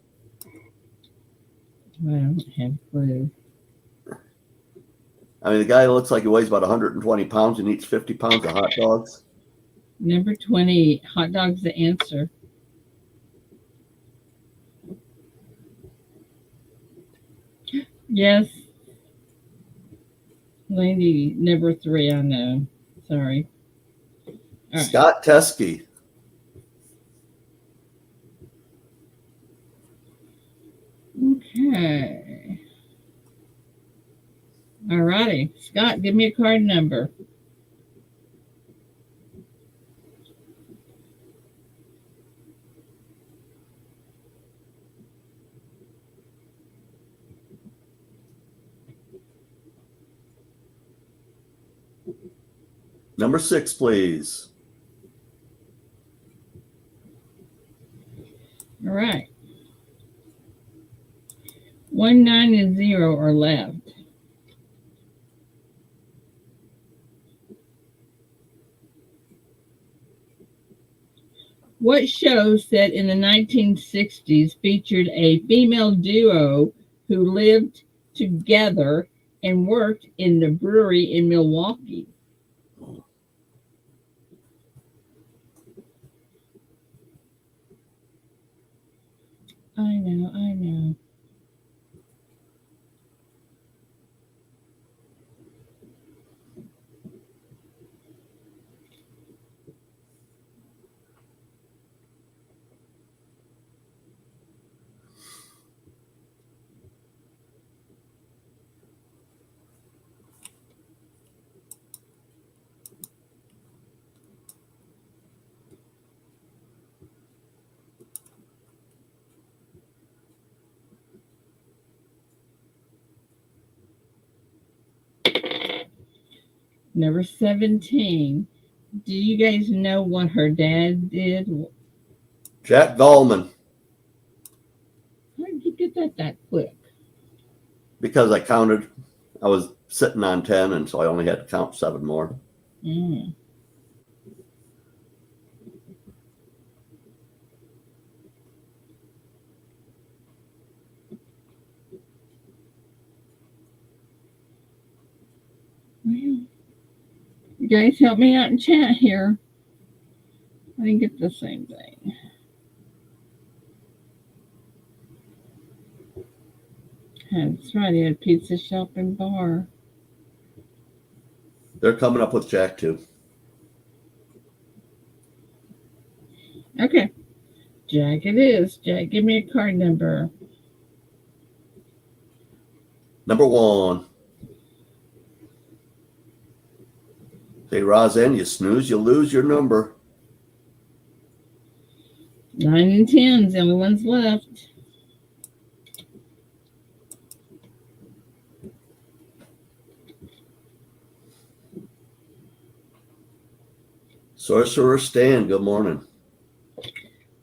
I don't have a clue. I mean, the guy looks like he weighs about 120 pounds and eats 50 pounds of hot dogs. Number 20, hot dog's the answer. Yes. Landy, number 3, I know. Sorry. All right. Scott Teskey. Okay. All righty. Scott, give me a card number. Number 6, please. All right. 1, 9, and 0 are left. What show set in the 1960s featured a female duo who lived together and worked in the brewery in Milwaukee? I know. Number 17. Do you guys know what her dad did? Jack Gallman, How did you get that quick? because I counted. I was sitting on 10, and so I only had to count 7 more. Mm. Well, you guys help me out in chat here. I didn't get the same thing. That's right. He had a pizza shop and bar. They're coming up with Jack too. Okay. Jack it is. Jack, give me a card number. Number 1. Say, Roseanne, you snooze, you lose your number. 9 and 10's the only ones left. Sorcerer Stan, good morning.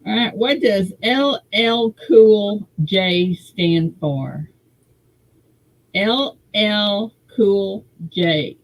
All right. What does LL Cool J stand for? LL Cool J.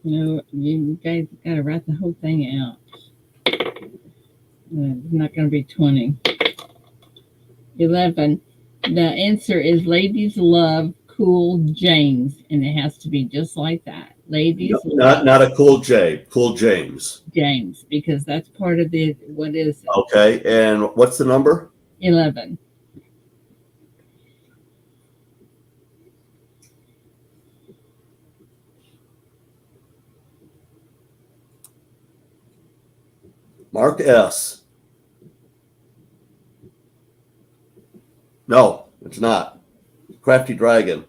No, you guys got to write the whole thing out. It's not going to be 20. 11. The answer is ladies love Cool James, and it has to be just like that. Ladies love Not a Cool J, Cool James. James, because that's part of the, what is it? Okay, and what's the number? 11. Mark S. No, it's not. Crafty Dragon.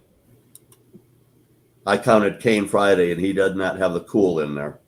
I counted Kane Friday, and he does not have the cool in there.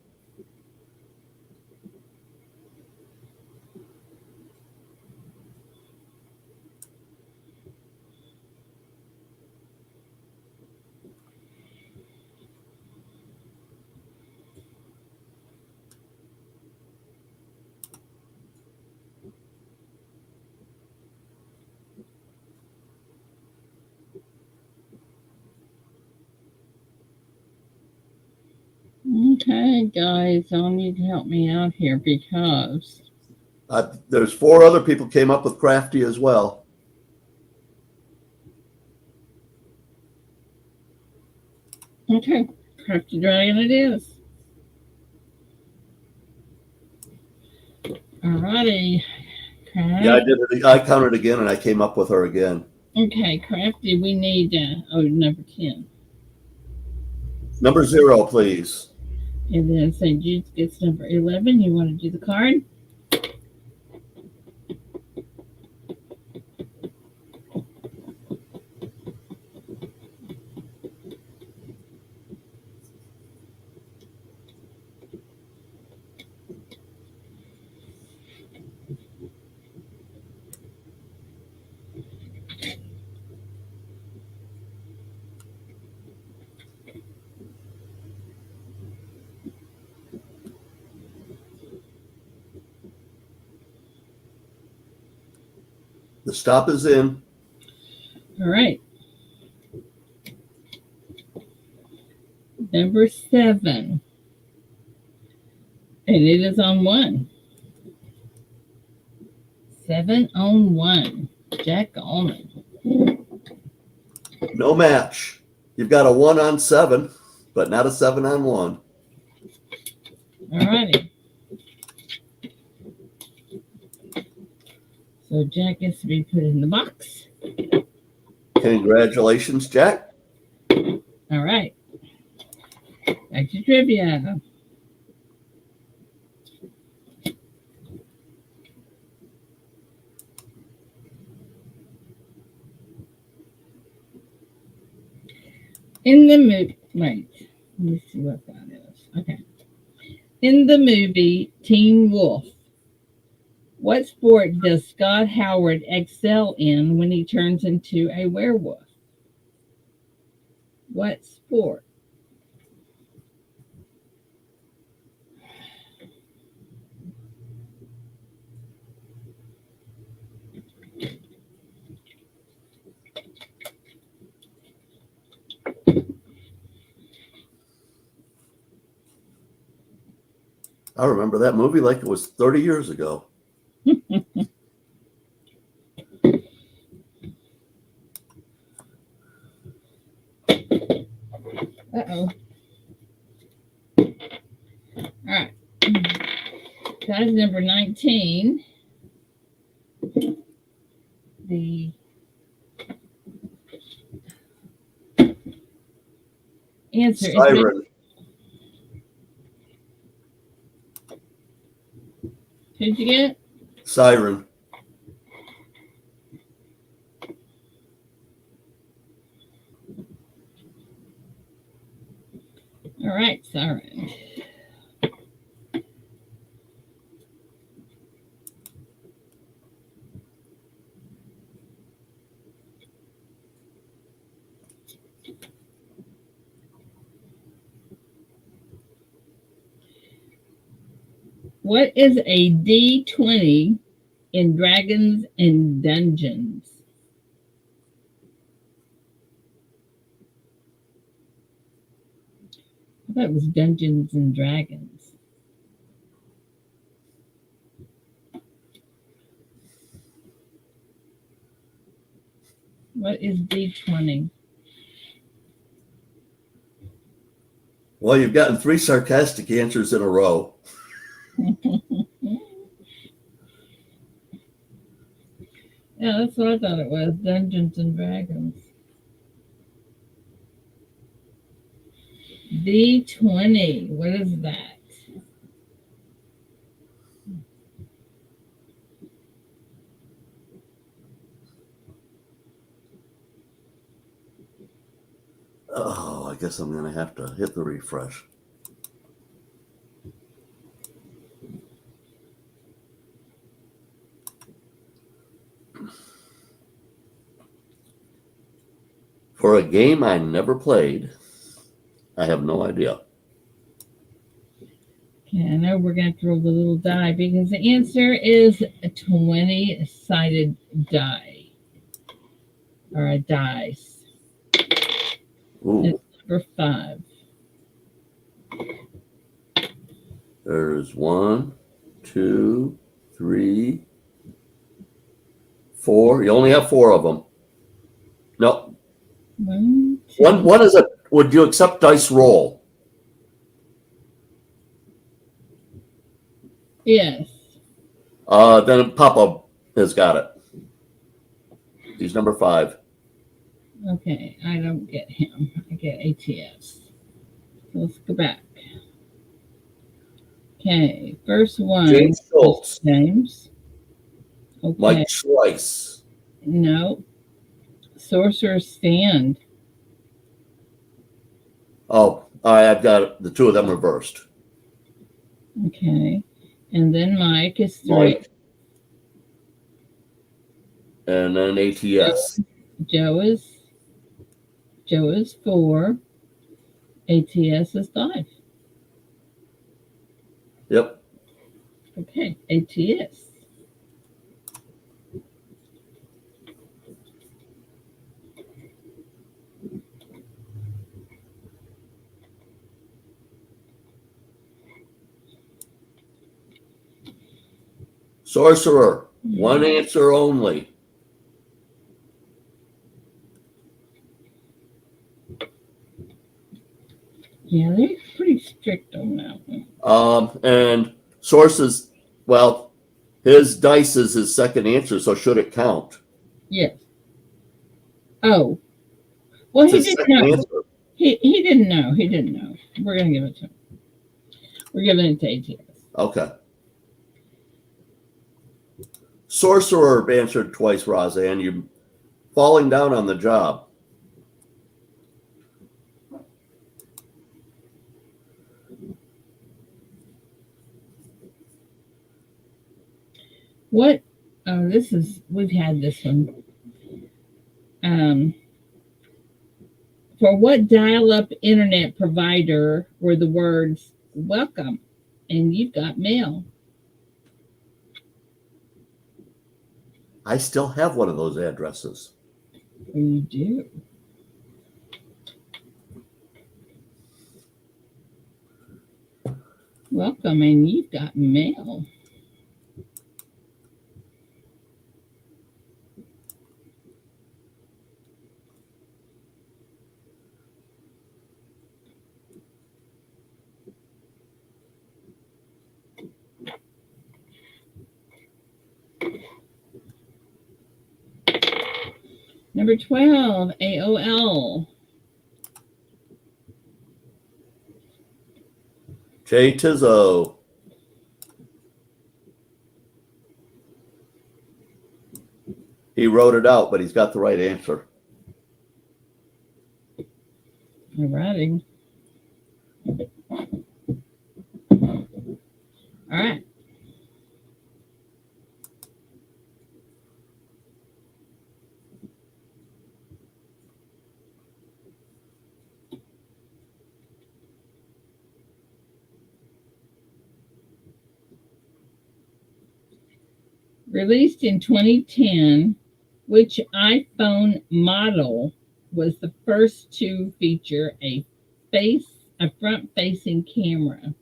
Okay, guys, y'all need to help me out here because There's 4 other people came up with Crafty as well. okay, Crafty Dragon it is. Alrighty. Yeah, I did it. I counted again, and I came up with her again. Okay, Crafty, we need number 10. Number 0, please. And then St. Jude's gets number 11. You want to do the card? The stop is in. All right. Number 7. And it is on 1. 7 on 1. Jack Allman. No match. You've got a 1 on 7, but not a 7 on 1. All righty. So Jack gets to be put in the box. Congratulations, Jack. All right. Back to trivia. In the movie, wait, let me see what that is. Okay. In the movie Teen Wolf, what sport does Scott Howard excel in when he turns into a werewolf? What sport? I remember that movie like it was 30 years ago. Uh-oh. All right. That is number 19. The answer Siren. is... Who'd you get? Siren. All right, Siren. What is a D20 in Dragons and Dungeons? I thought it was Dungeons and Dragons. What is D20? Well, you've gotten 3 sarcastic answers in a row. Yeah, that's what I thought it was. Dungeons and Dragons. D20. What is that? Oh, I guess I'm going to have to hit the refresh. For a game I never played, I have no idea. Okay, I know we're going to throw the little die because the answer is a 20-sided die. Or a dice. Ooh. It's number 5. There's 1, 2, 3, 4. You only have 4 of them. No. One is a. Would you accept dice roll? Yes. Then Papa has got it. He's number 5. Okay, I don't get him. I get ATS. So let's go back. Okay, first one. James Schultz. James. Okay. Mike Schleiss. No. Sorcerer's Stand. Oh, I've got the 2 of them reversed. Okay. And then Mike is 3. Mike. And then ATS. Joe is 4. ATS is 5. Yep. Okay, ATS. Sorcerer. 1 answer only. Yeah, they're pretty strict on that one. And sources, well, his dice is his second answer, so should it count? Yes. Oh. Well, It's he his didn't second know. answer. He didn't know. He didn't know. We're gonna give it to him. We're giving it to ATS. Okay. Sorcerer answered twice, Roseanne. You're falling down on the job. What? Oh, this is. We've had this one. For what dial-up internet provider were the words "Welcome" and "You've got mail"? I still have one of those addresses. You do. Welcome, and you've got mail. Number 12, AOL. Jay Tizzo. He wrote it out, but he's got the right answer. All righty. All right. Released in 2010, which iPhone model was the first to feature a front-facing camera?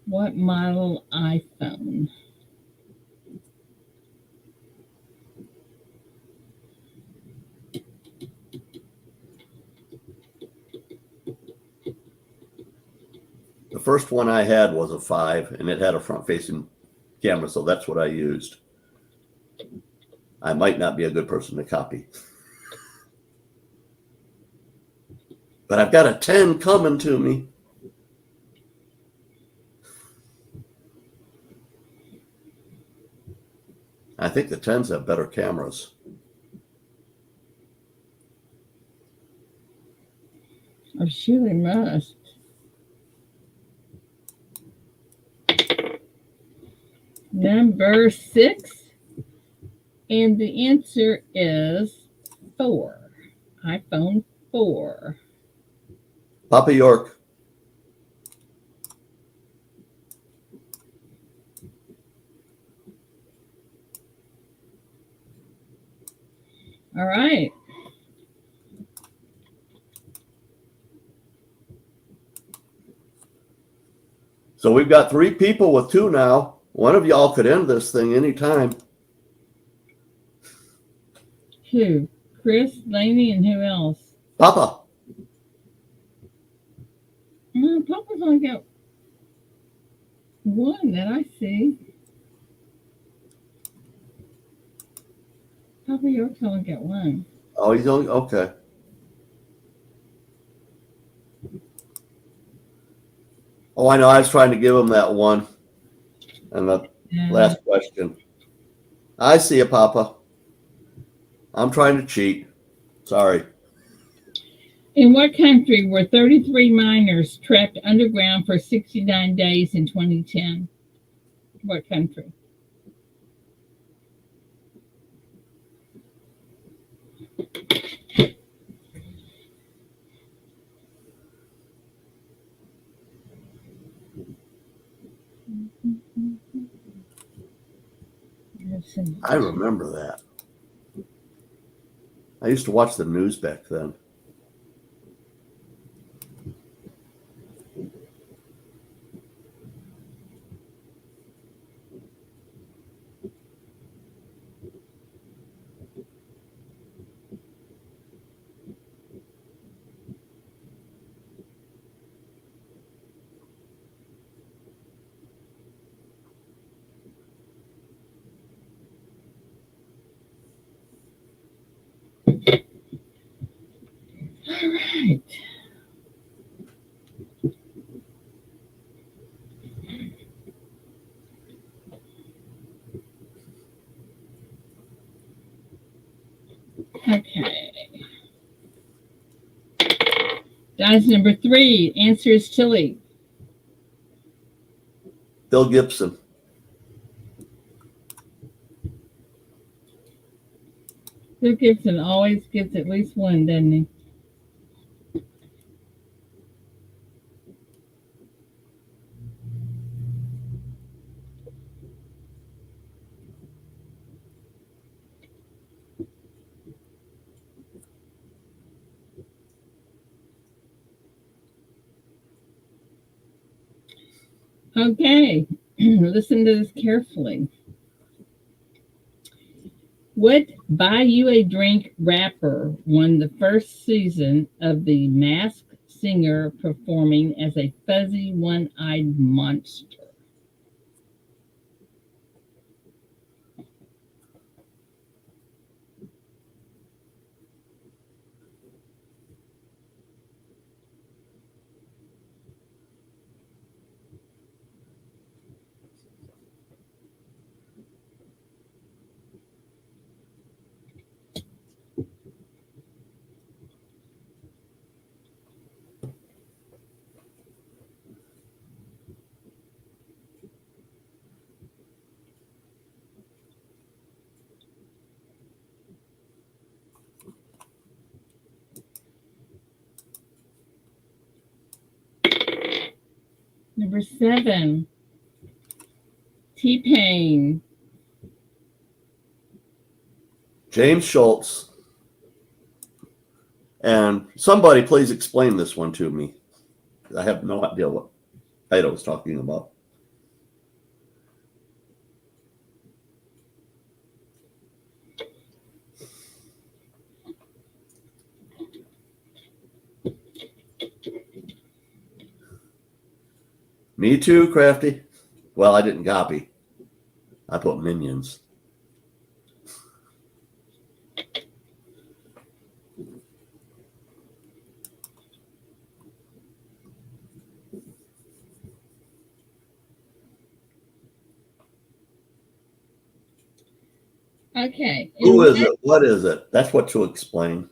What model iPhone? The first one I had was a 5, and it had a front-facing camera, so that's what I used. I might not be a good person to copy. But I've got a 10 coming to me. I think the 10s have better cameras. I'm sure they must. Number 6. And the answer is 4. iPhone 4. Papa York. All right. So we've got 3 people with 2 now. One of y'all could end this thing anytime. Who? Chris, Laney, and who else? Papa. No, Papa's only got one that I see. Papa York's only got one. Oh, he's only, okay. Oh, I know. I was trying to give him that one. And the last question. I see you, Papa. I'm trying to cheat. Sorry. In what country were 33 miners trapped underground for 69 days in 2010? What country? I remember that. I used to watch the news back then. Dice number 3. Answer is chili. Bill Gibson. Bill Gibson always gets at least one, doesn't he? Okay, listen to this carefully. What Buy You a Drink rapper won the first season of The Masked Singer performing as a fuzzy one-eyed monster? Number 7, T-Pain. James Schultz. And somebody please explain this one to me. I have no idea what Ido was talking about. Me too, Crafty. Well, I didn't copy. I put Minions. Okay. Who is it? What is it? That's what to explain.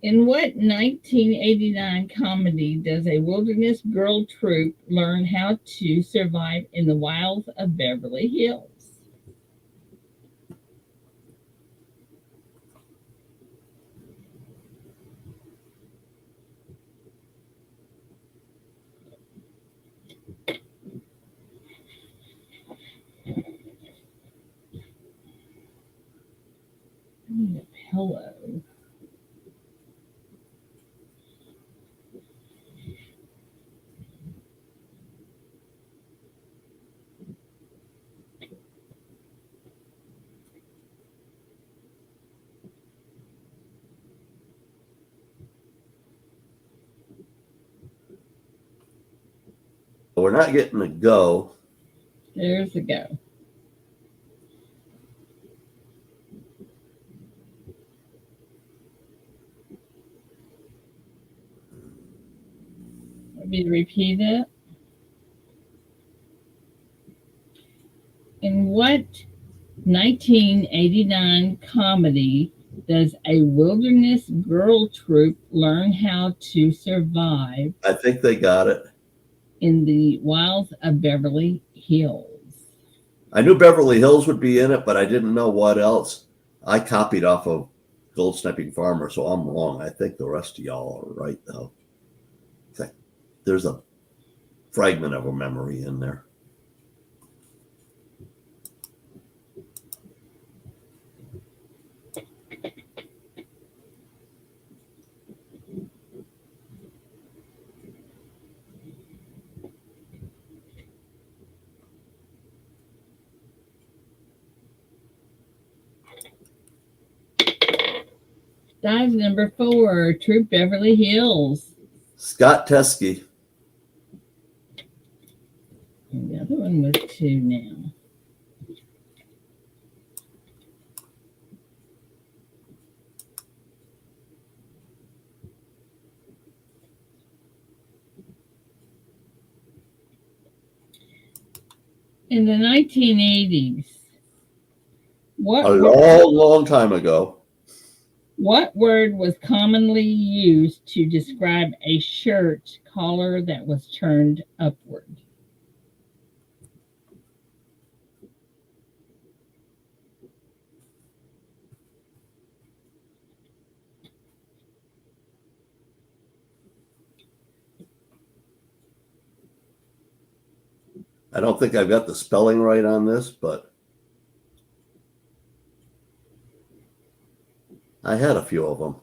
In what 1989 comedy does a wilderness girl troupe learn how to survive in the wilds of Beverly Hills? I need a pillow. We're not getting a go. There's a go. Want me to repeat it? In what 1989 comedy does a wilderness girl troupe learn how to survive I think they got it. in the wilds of Beverly Hills? I knew Beverly Hills would be in it, but I didn't know what else. I copied off of Gold Sniping Farmer, so I'm wrong. I think the rest of y'all are right, though. There's a fragment of a memory in there. Dive number 4, Troop Beverly Hills. Scott Teskey. And the other one was 2 now. In the 1980s, A long time ago. What word was commonly used to describe a shirt collar that was turned upward? I don't think I've got the spelling right on this, but I had a few of them.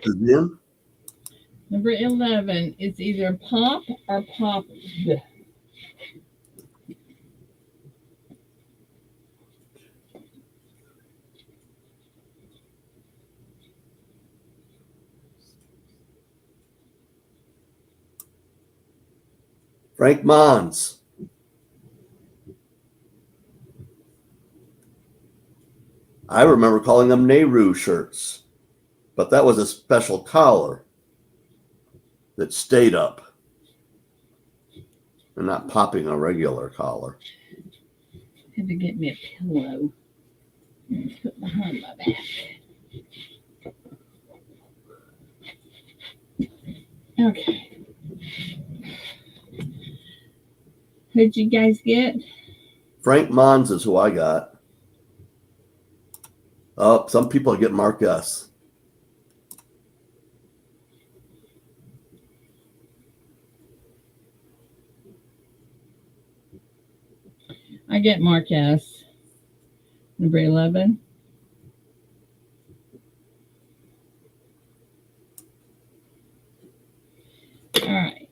Then Number 11 is either pop or popped. Frank Mons. I remember calling them Nehru shirts, but that was a special collar that stayed up and not popping a regular collar. Had to get me a pillow and put behind my back. Okay. Who'd you guys get? Frank Mons is who I got. Oh, some people get Mark S. I get Marquez. Number 11. All right.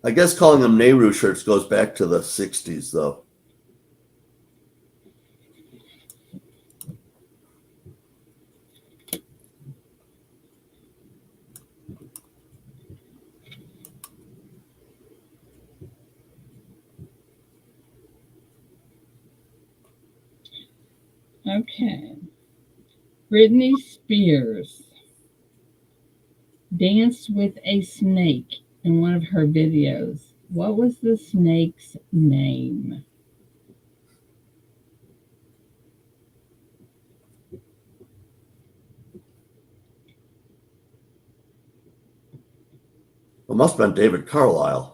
I guess calling them Nehru shirts goes back to the 60s, though. Okay. Britney Spears danced with a snake in one of her videos. What was the snake's name? It must have been David Carlisle.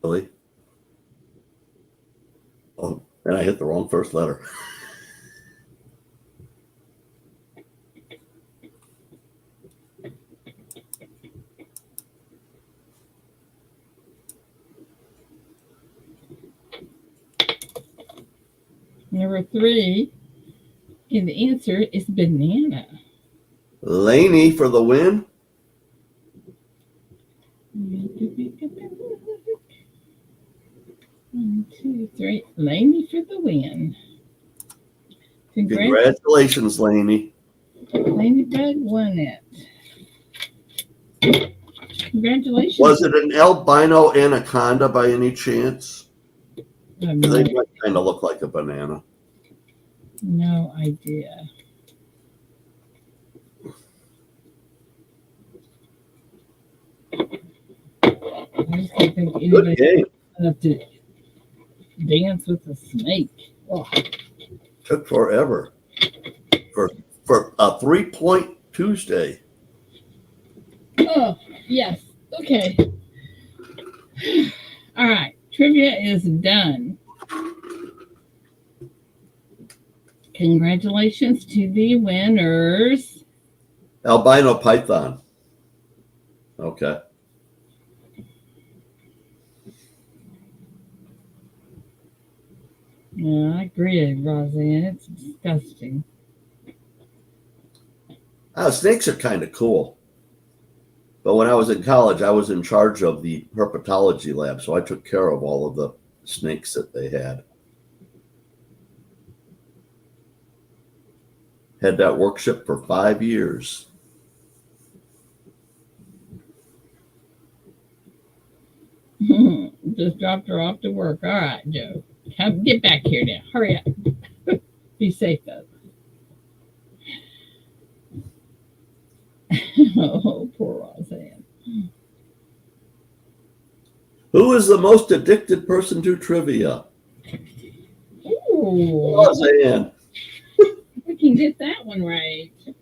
Really? Oh, and I hit the wrong first letter. Number 3, and the answer is banana. Laney for the win. 1, 2, 3. Laney for the win. Congratulations, Laney. Laney Bud won it. Congratulations. Was it an albino anaconda by any chance? They might kind of look like a banana. No idea. I just can't think anybody enough to dance with a snake. Oh. Took forever for a 3-point Tuesday. Oh, yes. Okay. All right, trivia is done. Congratulations to the winners. Albino python. Okay. Yeah, I agree, Roseanne. It's disgusting. Snakes are kind of cool. But when I was in college, I was in charge of the herpetology lab, so I took care of all of the snakes that they had. Had that workshop for 5 years. Just dropped her off to work. All right, Joe. Come get back here now. Hurry up. Be safe though. Oh, poor Roseanne. Who is the most addicted person to trivia? Ooh, Roseanne. we can get that one right. See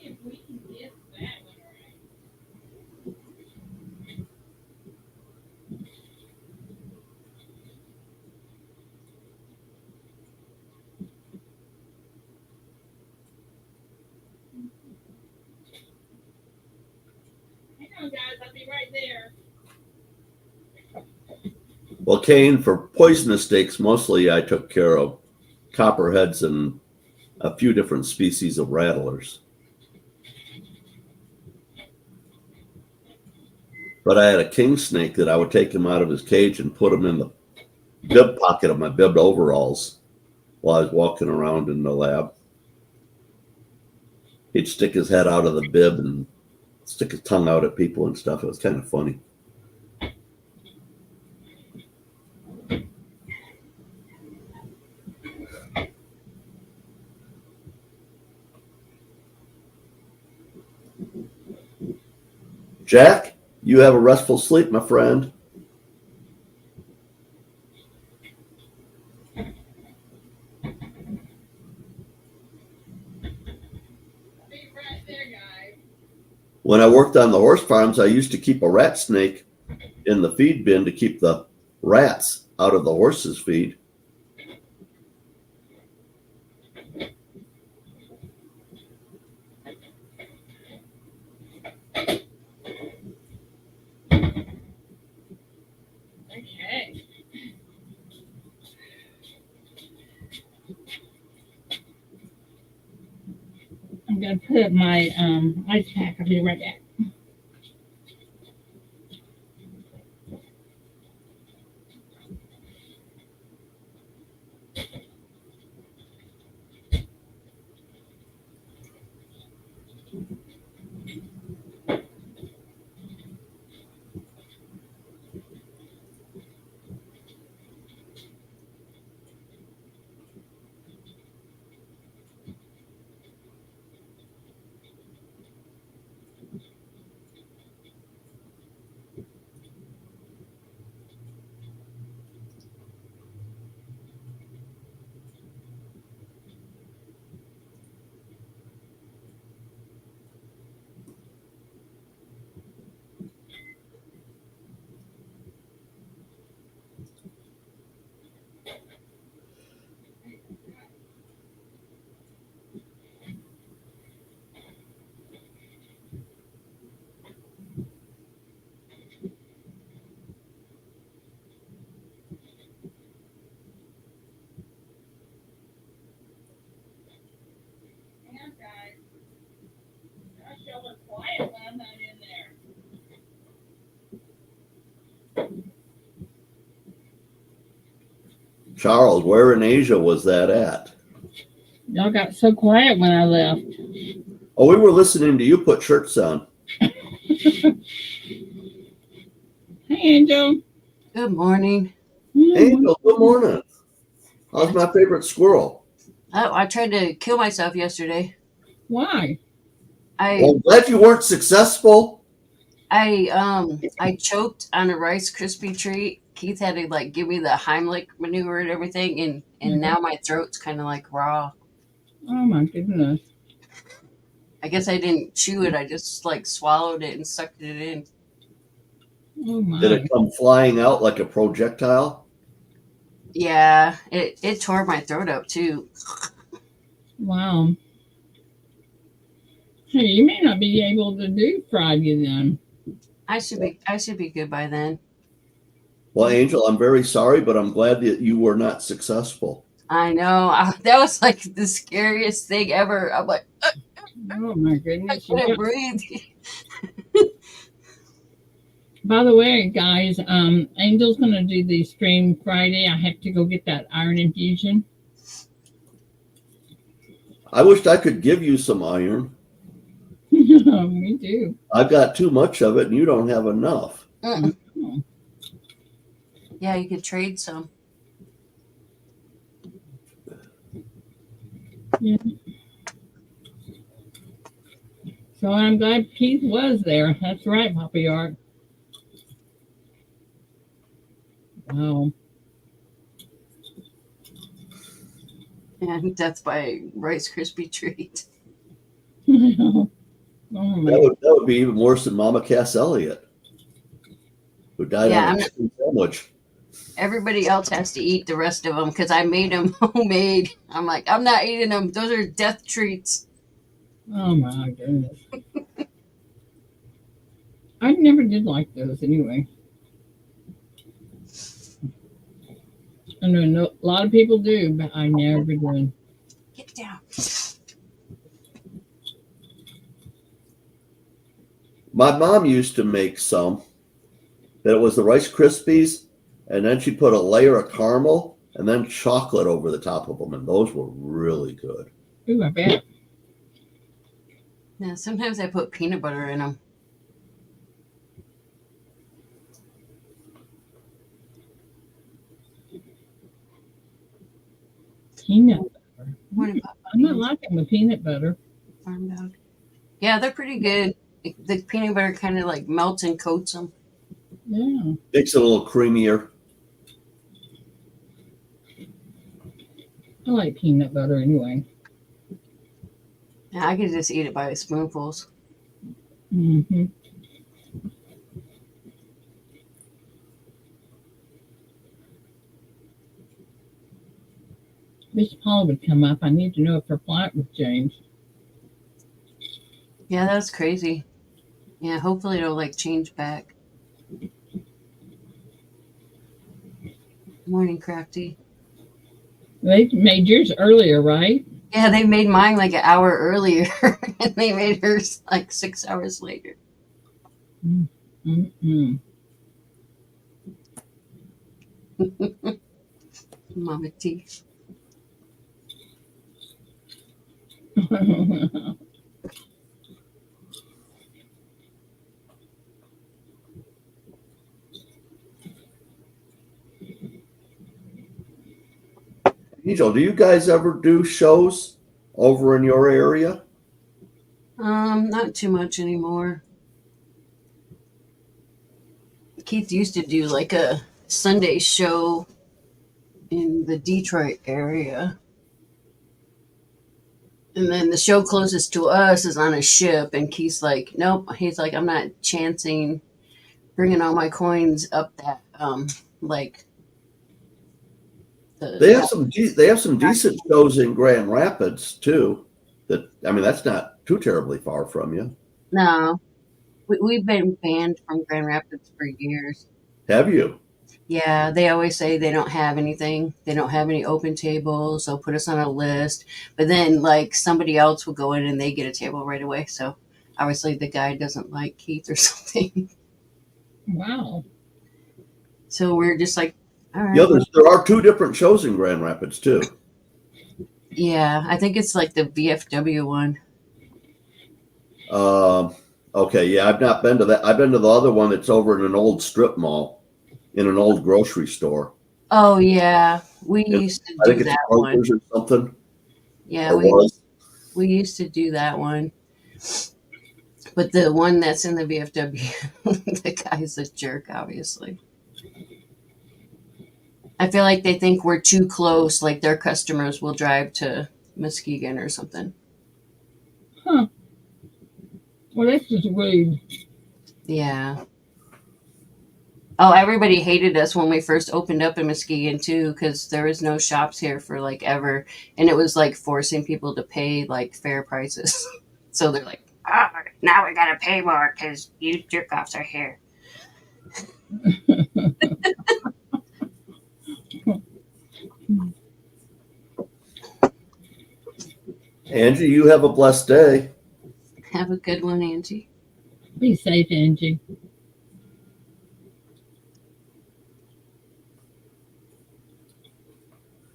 if we can get that one right. Hang on, guys. I'll be right there. Well, Kane, for poisonous snakes, mostly I took care of copperheads and a few different species of rattlers. But I had a king snake that I would take him out of his cage and put him in the bib pocket of my bib overalls while I was walking around in the lab. He'd stick his head out of the bib and stick his tongue out at people and stuff. It was kind of funny. Jack, you have a restful sleep, my friend. Be right there, guys. When I worked on the horse farms, I used to keep a rat snake in the feed bin to keep the rats out of the horses' feed. Okay. I'm gonna put my ice pack. I'll be right back. Hang on, guys. Gosh, y'all look quiet when I'm not in there. Charles, where in Asia was that at? Y'all got so quiet when I left. Oh, we were listening to you put shirts on. Hey, Angel. Good morning. Angel, good morning. How's my favorite squirrel? Oh, I tried to kill myself yesterday. Why? Well, I'm glad you weren't successful. I choked on a Rice Krispie treat. Keith had to like give me the Heimlich maneuver and everything, and now my throat's kind of like raw. Oh my goodness. I guess I didn't chew it. I just like swallowed it and sucked it in. Oh my. Did it come flying out like a projectile? Yeah, it tore my throat up too. Wow. Hey, you may not be able to do Friday then. I should be good by then. Well, Angel, I'm very sorry, but I'm glad that you were not successful. I know. That was like the scariest thing ever. I'm like, Oh my I goodness. couldn't breathe. By the way, guys, Angel's gonna do the stream Friday. I have to go get that iron infusion. I wished I could give you some iron. Me too. I've got too much of it, and you don't have enough. Mm-mm. Oh, Yeah, you could trade some. yeah. So I'm glad Keith was there. That's right, Papa Art. Wow. And death by Rice Krispie treat. Oh my. That would be even worse than Mama Cass Elliott, who died Yeah, on a chicken sandwich. everybody else has to eat the rest of them because I made them homemade. I'm like, I'm not eating them. Those are death treats. Oh my goodness. I never did like those anyway. I know a lot of people do, but I never did. Get down. My mom used to make some that it was the Rice Krispies, and then she put a layer of caramel and then chocolate over the top of them, and those were really good. Ooh, I bet. Yeah, sometimes I put peanut butter in them. Peanut butter. Morning, Pop. I'm not liking the peanut butter. Farm dog. Yeah, they're pretty good. The peanut butter kind of like melts and coats them. Yeah. Makes it a little creamier. I like peanut butter anyway. Yeah, I could just eat it by spoonfuls. Mm-hmm. Wish Paula would come up. I need to know if her flight was changed. Yeah, that's crazy. Yeah, hopefully it'll like change back. Morning, Crafty. They made yours earlier, right? Yeah, they made mine like an hour earlier, and they made hers like 6 hours later. Mm-hmm. Mama T. Angel, do you guys ever do shows over in your area? Not too much anymore. Keith used to do like a Sunday show in the Detroit area. And then the show closest to us is on a ship, and Keith's like, nope. He's like, I'm not chancing bringing all my coins up that like They have some decent shows in Grand Rapids too. That's not too terribly far from you. No, we've been banned from Grand Rapids for years. Have you? Yeah, they always say they don't have anything. They don't have any open tables. They'll put us on a list, but then like somebody else will go in and they get a table right away. So obviously the guy doesn't like Keith or something. Wow. So we're just like, all right. There are two different shows in Grand Rapids too. Yeah, I think it's like the VFW one. Okay, yeah, I've not been to that. I've been to the other one that's over in an old strip mall, in an old grocery store. Oh yeah, we used to I think do it's that one. Kroger's or something. Yeah, Or we used to do that one. But the one that's in the VFW, the guy's a jerk, obviously. I feel like they think we're too close, like their customers will drive to Muskegon or something. Huh. Well, that's just rude. Yeah. Oh, everybody hated us when we first opened up in Muskegon too, because there was no shops here for like ever, and it was like forcing people to pay like fair prices. So they're like, "Oh, now we gotta pay more because you jerk offs are here." Angie, you have a blessed day. Have a good one, Angie. Be safe, Angie.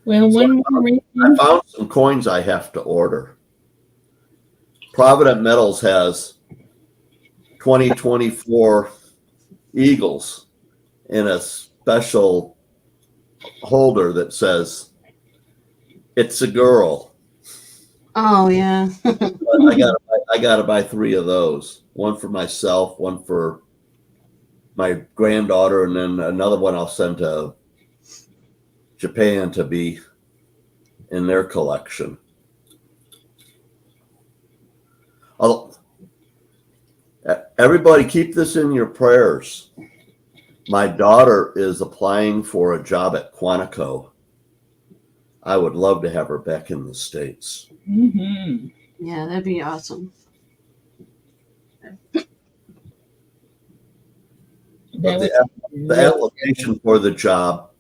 Well, So one more I reason. found some coins I have to order. Provident Metals has 2024 Eagles in a special holder that says it's a girl. Oh yeah. But I gotta buy 3 of those. One for myself, one for my granddaughter, and then another one I'll send to Japan to be in their collection. Everybody keep this in your prayers. My daughter is applying for a job at Quantico. I would love to have her back in the States. Mm-hmm. Yeah, that'd be awesome. That was The application for the job,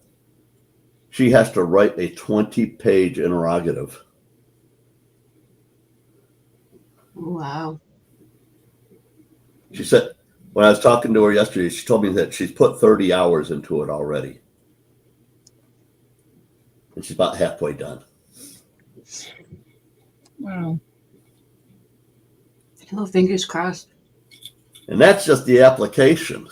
she has to write a 20-page interrogative. Wow. She said, when I was talking to her yesterday, she told me that she's put 30 hours into it already. And she's about halfway done. wow. Oh, fingers crossed. And that's just the application.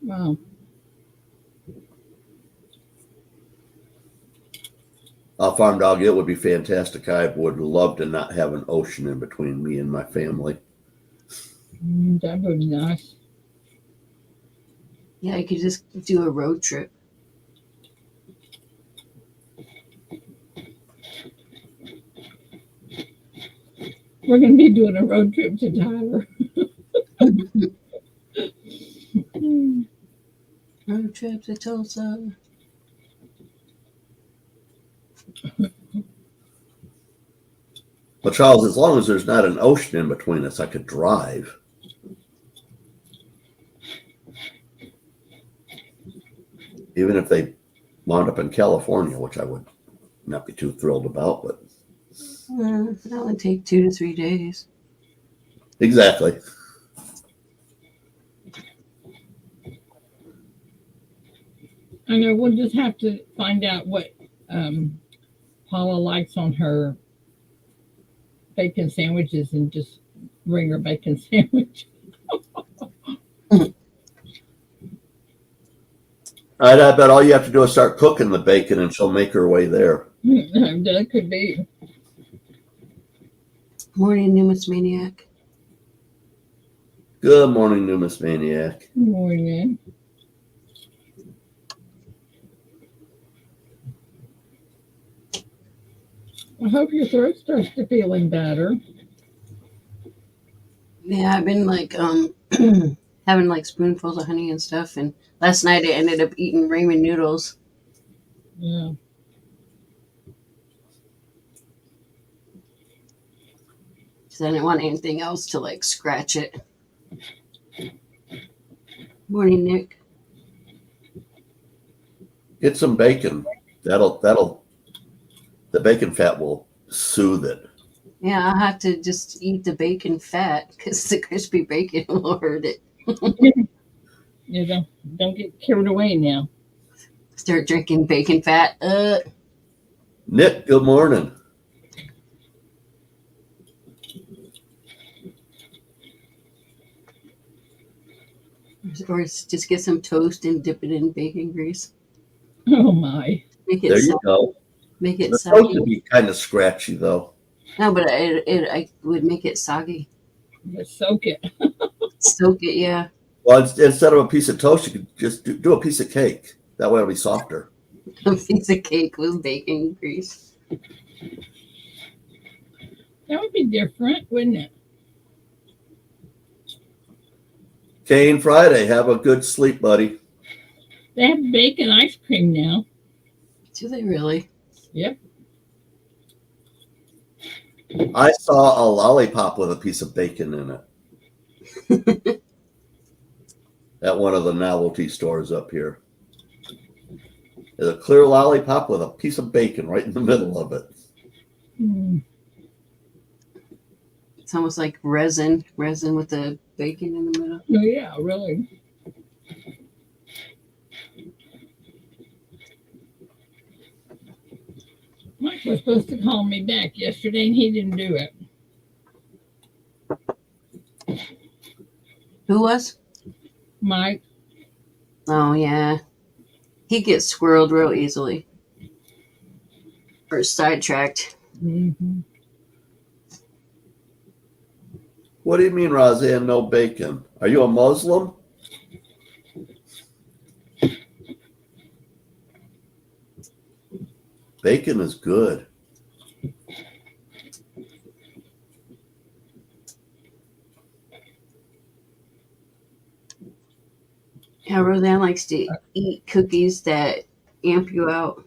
Wow. Farm dog, it would be fantastic. I would love to not have an ocean in between me and my family. That would be nice. Yeah, I could just do a road trip. We're going to be doing a road trip to Tyler. Road trip to Tulsa. But Charles, as long as there's not an ocean in between us, I could drive. Even if they wound up in California, which I would not be too thrilled about, but That would take 2 to 3 days. exactly. I know we'll just have to find out what Paula likes on her bacon sandwiches and just bring her bacon sandwich. I bet all you have to do is start cooking the bacon and she'll make her way there. That could be. Morning, Numismaniac. Good morning, Numismaniac. Good morning. I hope your throat starts to feeling better. Yeah, I've been like having like spoonfuls of honey and stuff, and last night I ended up eating ramen noodles. Yeah. Because I didn't want anything else to like scratch it. Morning, Nick. Get some bacon. The bacon fat will soothe it. Yeah, I'll have to just eat the bacon fat because the crispy bacon will hurt it. Yeah, don't get carried away now. Start drinking bacon fat. Nick, good morning. Or just get some toast and dip it in bacon grease. Oh my. Make it There you go. Make it The toast would soggy. be kind of scratchy, though. No, but I would make it soggy. Just soak it. Soak it, yeah. Well, instead of a piece of toast, you could just do a piece of cake. That way it'll be softer. A piece of cake with bacon grease. That would be different, wouldn't it? Kane Friday, have a good sleep, buddy. They have bacon ice cream now. Do they really? Yep. I saw a lollipop with a piece of bacon in it at one of the novelty stores up here. There's a clear lollipop with a piece of bacon right in the middle of it. Mm. It's almost like resin with the bacon in the middle. Oh, yeah, really. Mike was supposed to call me back yesterday, and he didn't do it. Who was? Mike. Oh yeah, he gets squirreled real easily or sidetracked. Mm-hmm. What do you mean, Roseanne, no bacon? Are you a Muslim? Bacon is good. Yeah, Roseanne likes to eat cookies that amp you out.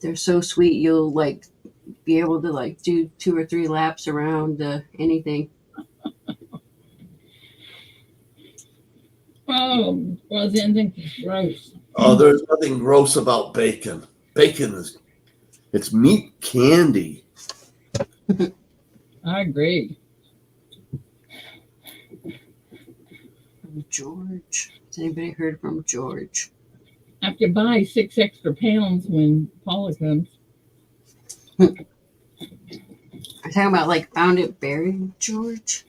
They're so sweet, you'll like be able to like do 2 or 3 laps around anything. Oh, Roseanne thinks it's gross. Oh, there's nothing gross about bacon. Bacon it's meat candy. I agree. From George. Has anybody heard from George? I have to buy 6 extra pounds when Paula comes. I'm talking about like Found It Berry George.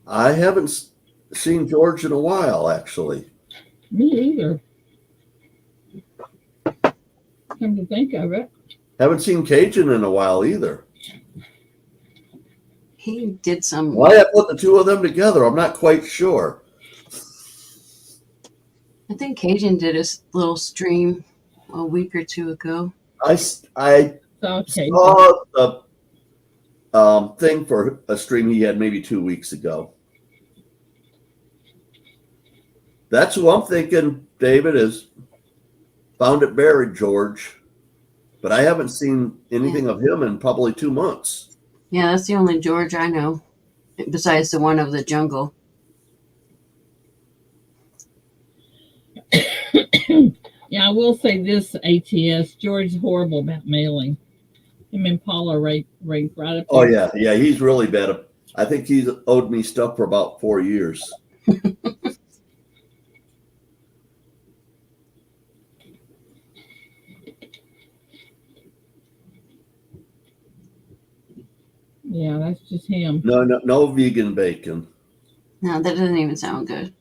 I haven't seen George in a while, actually. Me either. Come to think of it. Haven't seen Cajun in a while either. He did some. Why I put the two of them together, I'm not quite sure. I think Cajun did a little stream a week or 2 ago. I Okay. saw the thing for a stream he had maybe 2 weeks ago. That's who I'm thinking, David, is Found It Buried George. But I haven't seen anything of him in probably 2 months. Yeah, that's the only George I know, besides the one of the jungle. Yeah, I will say this, ATS. George is horrible about mailing. Him and Paula rank right up Oh, there. yeah, he's really bad. I think he's owed me stuff for about 4 years. Yeah, that's just him. No vegan bacon. No, that doesn't even sound good.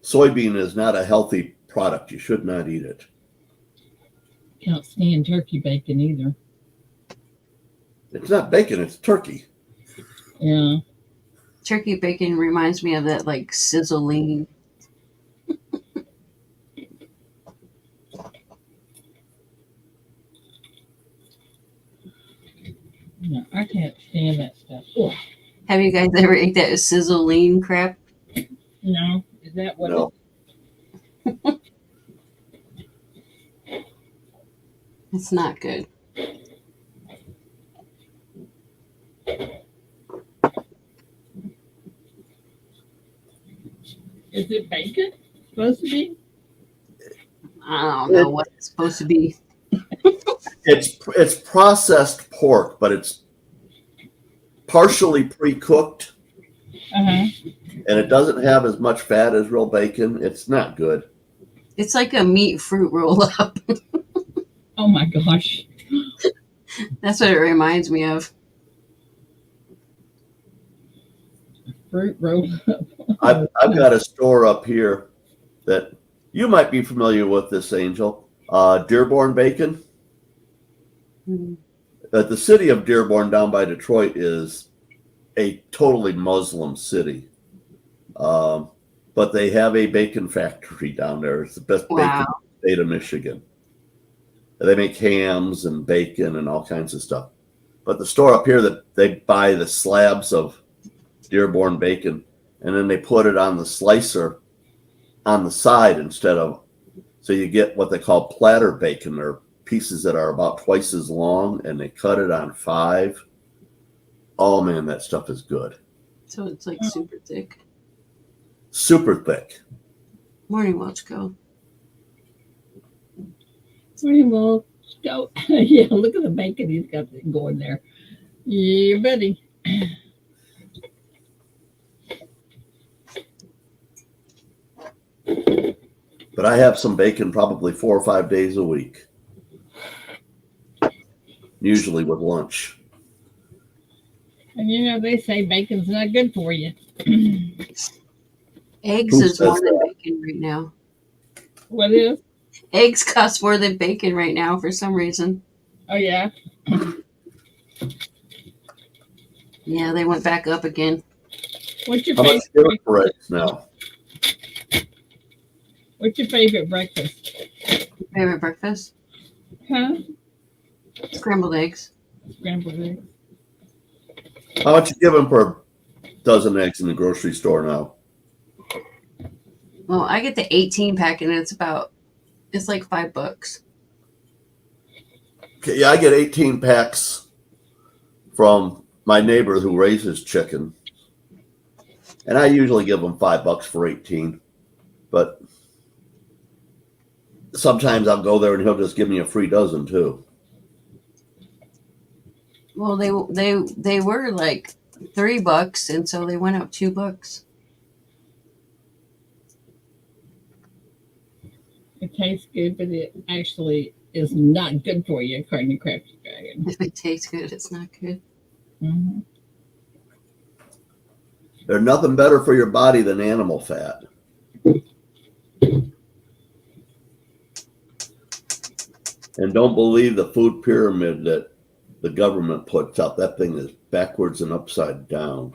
Soybean is not a healthy product. You should not eat it. Can't stand turkey bacon either. It's not bacon, it's turkey. Yeah. Turkey bacon reminds me of that like sizzling. No, I can't stand that stuff. Ugh. Have you guys ever ate that sizzling crap? No, is that what? No. It's not good. Is it bacon? Supposed to be? I don't know what it's supposed to be. It's processed pork, but it's partially pre-cooked, Uh-huh. and it doesn't have as much fat as real bacon. It's not good. It's like a meat fruit roll up. Oh my gosh. That's what it reminds me of. Fruit roll up. I've got a store up here that you might be familiar with this, Angel. Dearborn Bacon. Mm. The city of Dearborn down by Detroit is a totally Muslim city. But they have a bacon factory down there. It's the best bacon Wow. in the state of Michigan. They make hams and bacon and all kinds of stuff. But the store up here, that they buy the slabs of Dearborn bacon and then they put it on the slicer on the side instead of, so you get what they call platter bacon, or pieces that are about twice as long, and they cut it on 5. Oh man, that stuff is good. So it's like super thick. Super thick. Morning, Welchco. Morning, well, go. Yeah, look at the bacon he's got going there. Yeah, buddy. But I have some bacon probably 4 or 5 days a week, usually with lunch. And you know, they say bacon's not good for you. Eggs Who is says more than that? bacon right now. What is? Eggs cost more than bacon right now for some reason. Oh, yeah. Yeah, they went back up again. What's your How much favorite? for eggs now? What's your favorite breakfast? Favorite breakfast? Huh? Scrambled eggs. Scrambled eggs. How much you give them per dozen eggs in the grocery store now? Well, I get the 18 pack and it's like $5. Okay, yeah, I get 18 packs from my neighbor who raises chicken, and I usually give them $5 for 18. But sometimes I'll go there and he'll just give me a free dozen too. Well, they were like $3, and so they went up $2. It tastes good, but it actually is not good for you, according to Crafty Dragon. If it tastes good, it's not good. Mm-hmm. There's nothing better for your body than animal fat. And don't believe the food pyramid that the government puts out. That thing is backwards and upside down.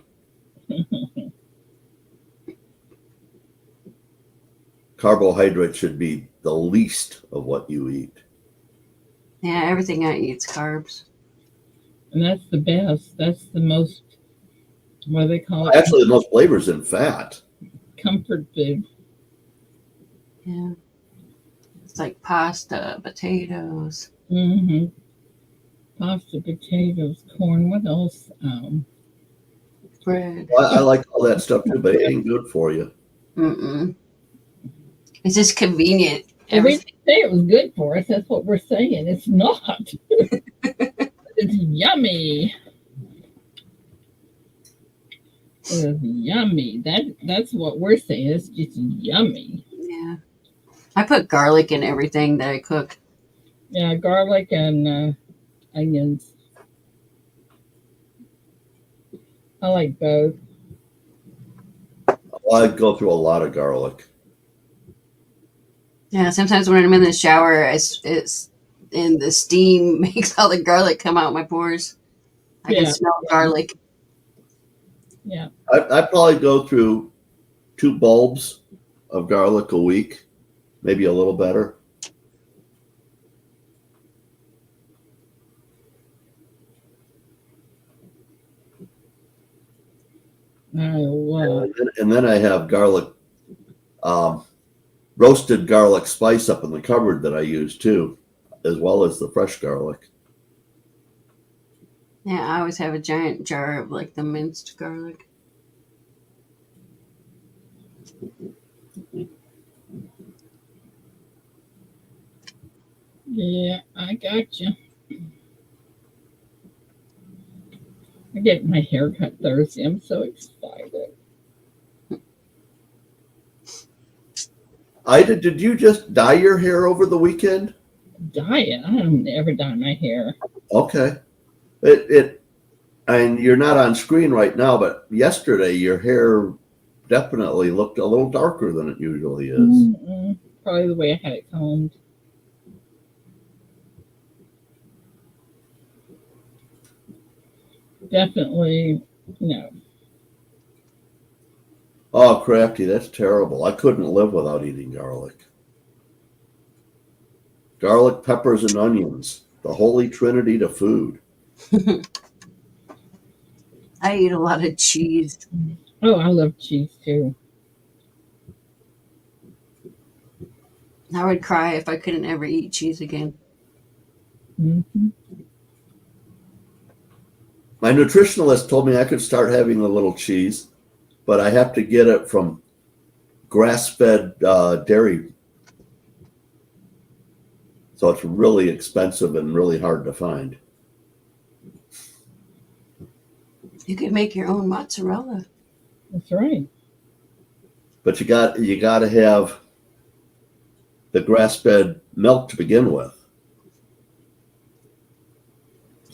Carbohydrate should be the least of what you eat. Yeah, everything I eat's carbs. And that's the best. That's the most, what do they call it? Actually, the most flavor's in fat. Comfort food. Yeah. It's like pasta, potatoes. Mm-hmm. Pasta, potatoes, corn. What else? Bread. Well, I like all that stuff too, but it ain't good for you. Mm-mm. It's just convenient. Well, we didn't say it was good for us. That's what we're saying. It's not. It's yummy. It's yummy. That's what we're saying. It's just yummy. Yeah. I put garlic in everything that I cook. Yeah, garlic and onions. I like both. Well, I go through a lot of garlic. Yeah, sometimes when I'm in the shower, it's and the steam makes all the garlic come out my pores. I can smell garlic. Yeah. I probably go through 2 bulbs of garlic a week, maybe a little better. And then I have garlic, roasted garlic spice up in the cupboard that I use too, as well as the fresh garlic. Yeah, I always have a giant jar of like the minced garlic. Yeah, I got you. I get my hair cut Thursday. I'm so excited. Did you just dye your hair over the weekend? Dye it? I don't ever dye my hair. Okay. And you're not on screen right now, but yesterday your hair definitely looked a little darker than it usually is. Mm-mm. Probably the way I had it combed. Definitely no. Oh, Crafty, that's terrible. I couldn't live without eating garlic. Garlic, peppers, and onions. The holy trinity to food. I eat a lot of cheese. Oh, I love cheese too. I would cry if I couldn't ever eat cheese again. Hmm. My nutritionalist told me I could start having a little cheese, but I have to get it from grass-fed dairy. So it's really expensive and really hard to find. You could make your own mozzarella. That's right. But you got to have the grass-fed milk to begin with.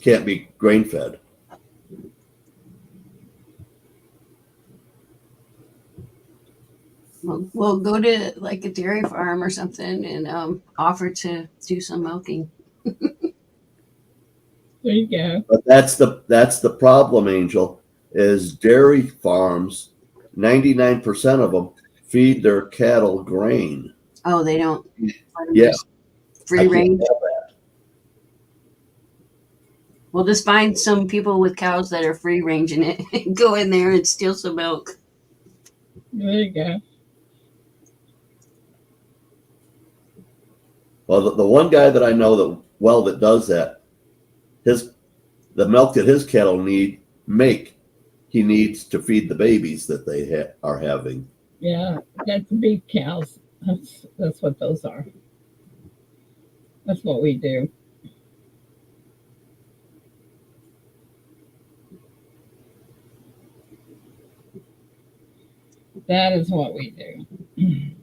Can't be grain-fed. We'll go to like a dairy farm or something and offer to do some milking. There you go. But that's the problem, Angel, is dairy farms, 99% of them feed their cattle grain. Oh, they don't. Yeah. Free I can't range. have that. We'll just find some people with cows that are free ranging it and go in there and steal some milk. There you go. Well, the one guy that I know that does that, the milk that his cattle he needs to feed the babies that they are having. Yeah, that's beef cows. That's what those are. That's what we do. That is what we do. In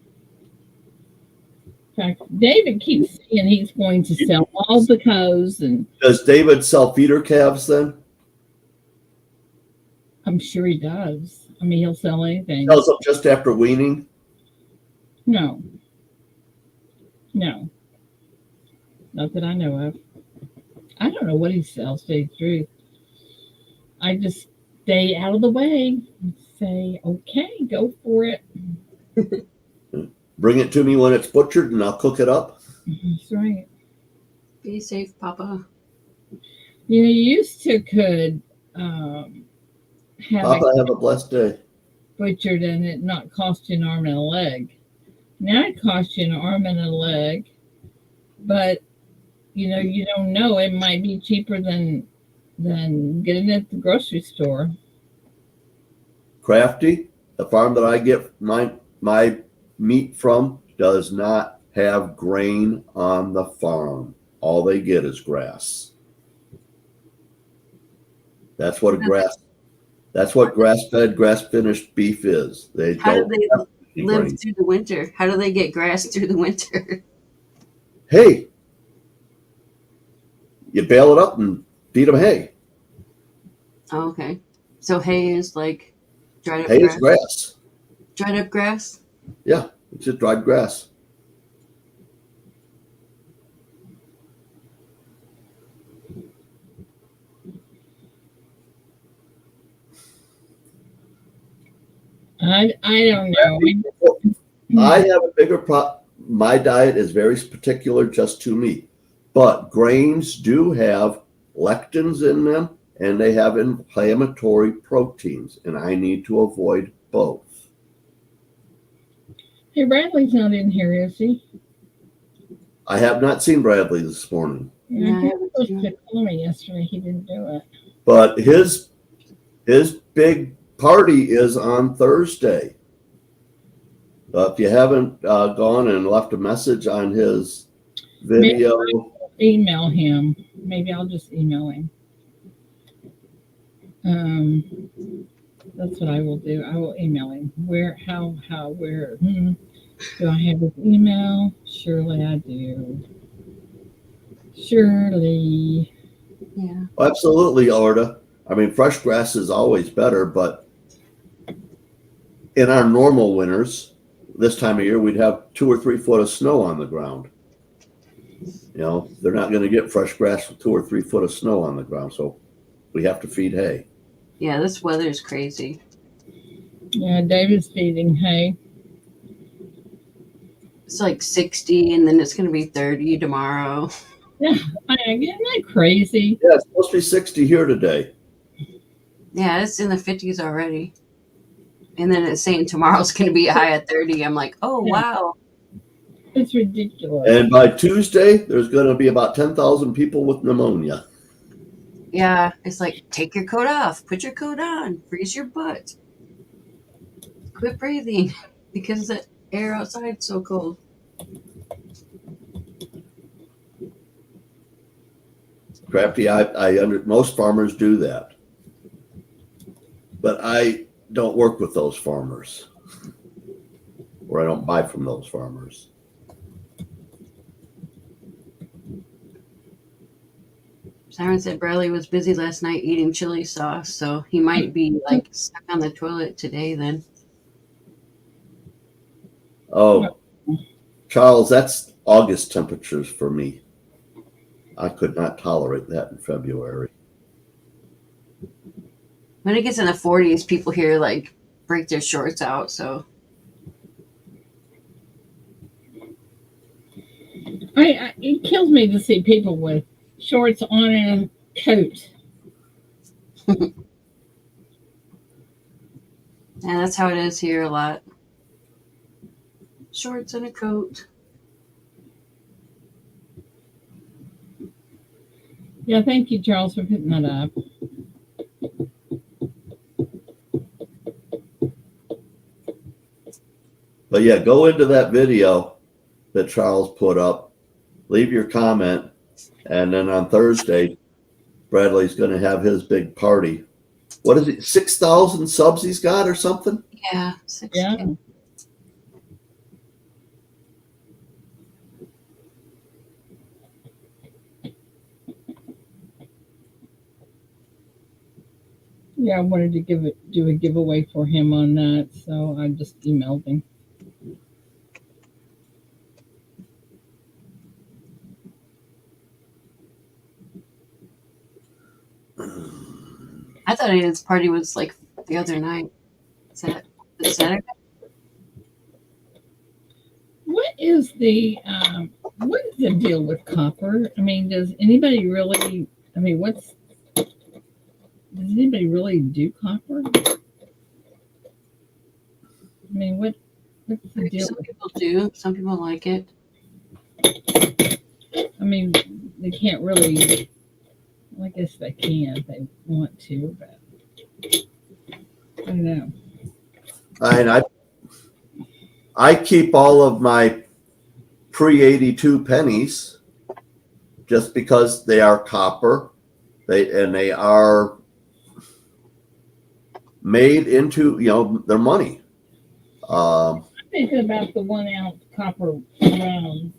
fact, David keeps saying he's going to sell all the cows, and Does David sell feeder calves then? I'm sure he does. I mean, he'll sell anything. Sells them just after weaning? No. No. Not that I know of. I don't know what he sells, to tell you the truth. I just stay out of the way and say, okay, go for it. Bring it to me when it's butchered and I'll cook it up. That's right. Be safe, Papa. You know, you used to could have Papa, it have a blessed day. butchered and it not cost you an arm and a leg. Now it costs you an arm and a leg, but you know, you don't know. It might be cheaper than getting it at the grocery store. Crafty, the farm that I get my meat from does not have grain on the farm. All they get is grass. That's what grass-fed, grass-finished beef is. They How do don't they have any live grain. through the winter? How do they get grass through the winter? Hey, you bale it up and feed them hay. Oh, okay. So hay is like dried up Hay grass. is grass. Dried up grass? Yeah, it's just dried grass. I don't know. I have a bigger my diet is very particular just to me, but grains do have lectins in them and they have inflammatory proteins, and I need to avoid both. Hey, Bradley's not in here, is he? I have not seen Bradley this morning, Yeah, Yeah, he was supposed to call me yesterday. He didn't do it. but his big party is on Thursday. If you haven't gone and left a message on his video, Email him. Maybe I'll just email him. That's what I will do. I will email him. Where? Do I have his email? Surely I do. Surely. Yeah. absolutely, Orda. I mean, fresh grass is always better, but in our normal winters, this time of year, we'd have 2 or 3 foot of snow on the ground. You know, they're not going to get fresh grass with 2 or 3 foot of snow on the ground, so we have to feed hay. Yeah, this weather is crazy. Yeah, David's feeding hay. It's like 60, and then it's going to be 30 tomorrow. Yeah, isn't that crazy? Yeah, it's supposed to be 60 here today. Yeah, it's in the 50s already. And then it's saying tomorrow's going to be a high at 30. I'm like, oh, Yeah. wow. It's ridiculous. And by Tuesday, there's going to be about 10,000 people with pneumonia. Yeah, it's like, take your coat off, put your coat on, freeze your butt. Quit breathing because the air outside is so cold. Crafty, most farmers do that. But I don't work with those farmers, or I don't buy from those farmers. Siren said Bradley was busy last night eating chili sauce, so he might be like stuck on the toilet today then. Oh, Charles, that's August temperatures for me. I could not tolerate that in February. When it gets in the 40s, people here like break their shorts out, so It kills me to see people with shorts on and a coat. yeah, that's how it is here a lot. Shorts and a coat. Yeah, thank you, Charles, for putting that up. But yeah, go into that video that Charles put up, leave your comment, and then on Thursday, Bradley's going to have his big party. What is it, 6,000 subs he's got or something? Yeah, 6K. Yeah. Yeah, I wanted to do a giveaway for him on that, so I just emailed him. I thought his party was like the other night. Is that Saturday? What is the deal with copper? I mean, does anybody really? I mean, does anybody really do copper? I mean, what's the deal? Some people do. Some people like it. I mean, they can't really. Well, I guess they can if they want to, but I don't know. And I keep all of my pre-82 pennies just because they are copper. They are made into, their money. I'm thinking about the 1 ounce copper rounds.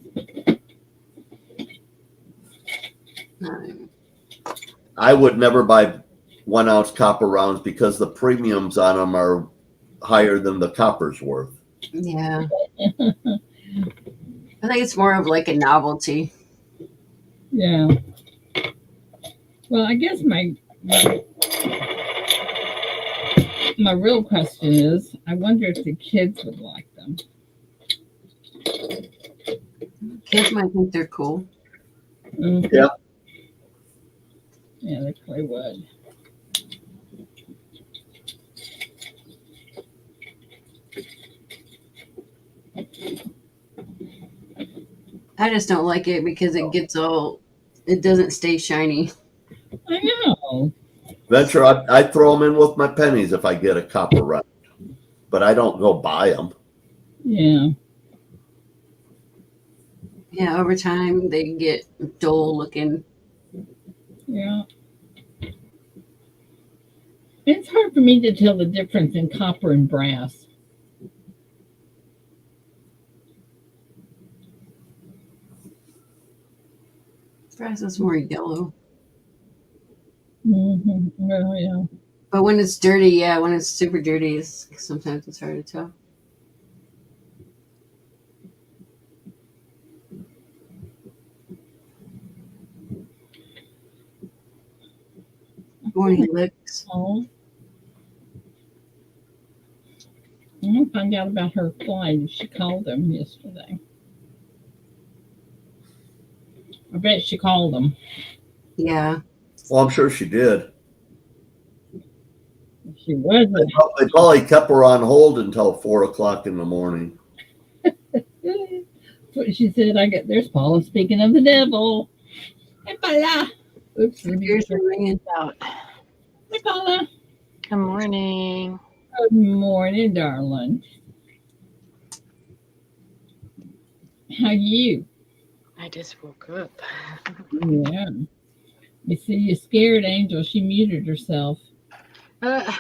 I would never buy 1 ounce copper rounds because the premiums on them are higher than the copper's worth. Yeah. I think it's more of like a novelty. Yeah. Well, I guess my real question is, I wonder if the kids would like them. Kids might think they're cool. Mm-hmm. Yeah. Yeah, they probably would. I just don't like it because it doesn't stay shiny. I know. Venture, I throw them in with my pennies if I get a copper round, but I don't go buy them. Yeah. Yeah, over time they get dull looking. Yeah. It's hard for me to tell the difference in copper and brass. Brass is more yellow. Mm-hmm. Well, yeah. But when it's dirty, when it's super dirty, sometimes it's hard to tell. Morning licks. Oh. I'm gonna find out about her flight. She called them yesterday. I bet she called them. Yeah. Well, I'm sure she did. If she wasn't, They probably kept her on hold until 4 o'clock in the morning. that's what she said. There's Paula speaking of the devil. Hey, Paula. Oops, let me Here's get her ringing. Out. Hey, Paula. Good morning. Good morning, darling. How you? I just woke up. Yeah. You see, you scared Angel. She muted herself. Uh-oh.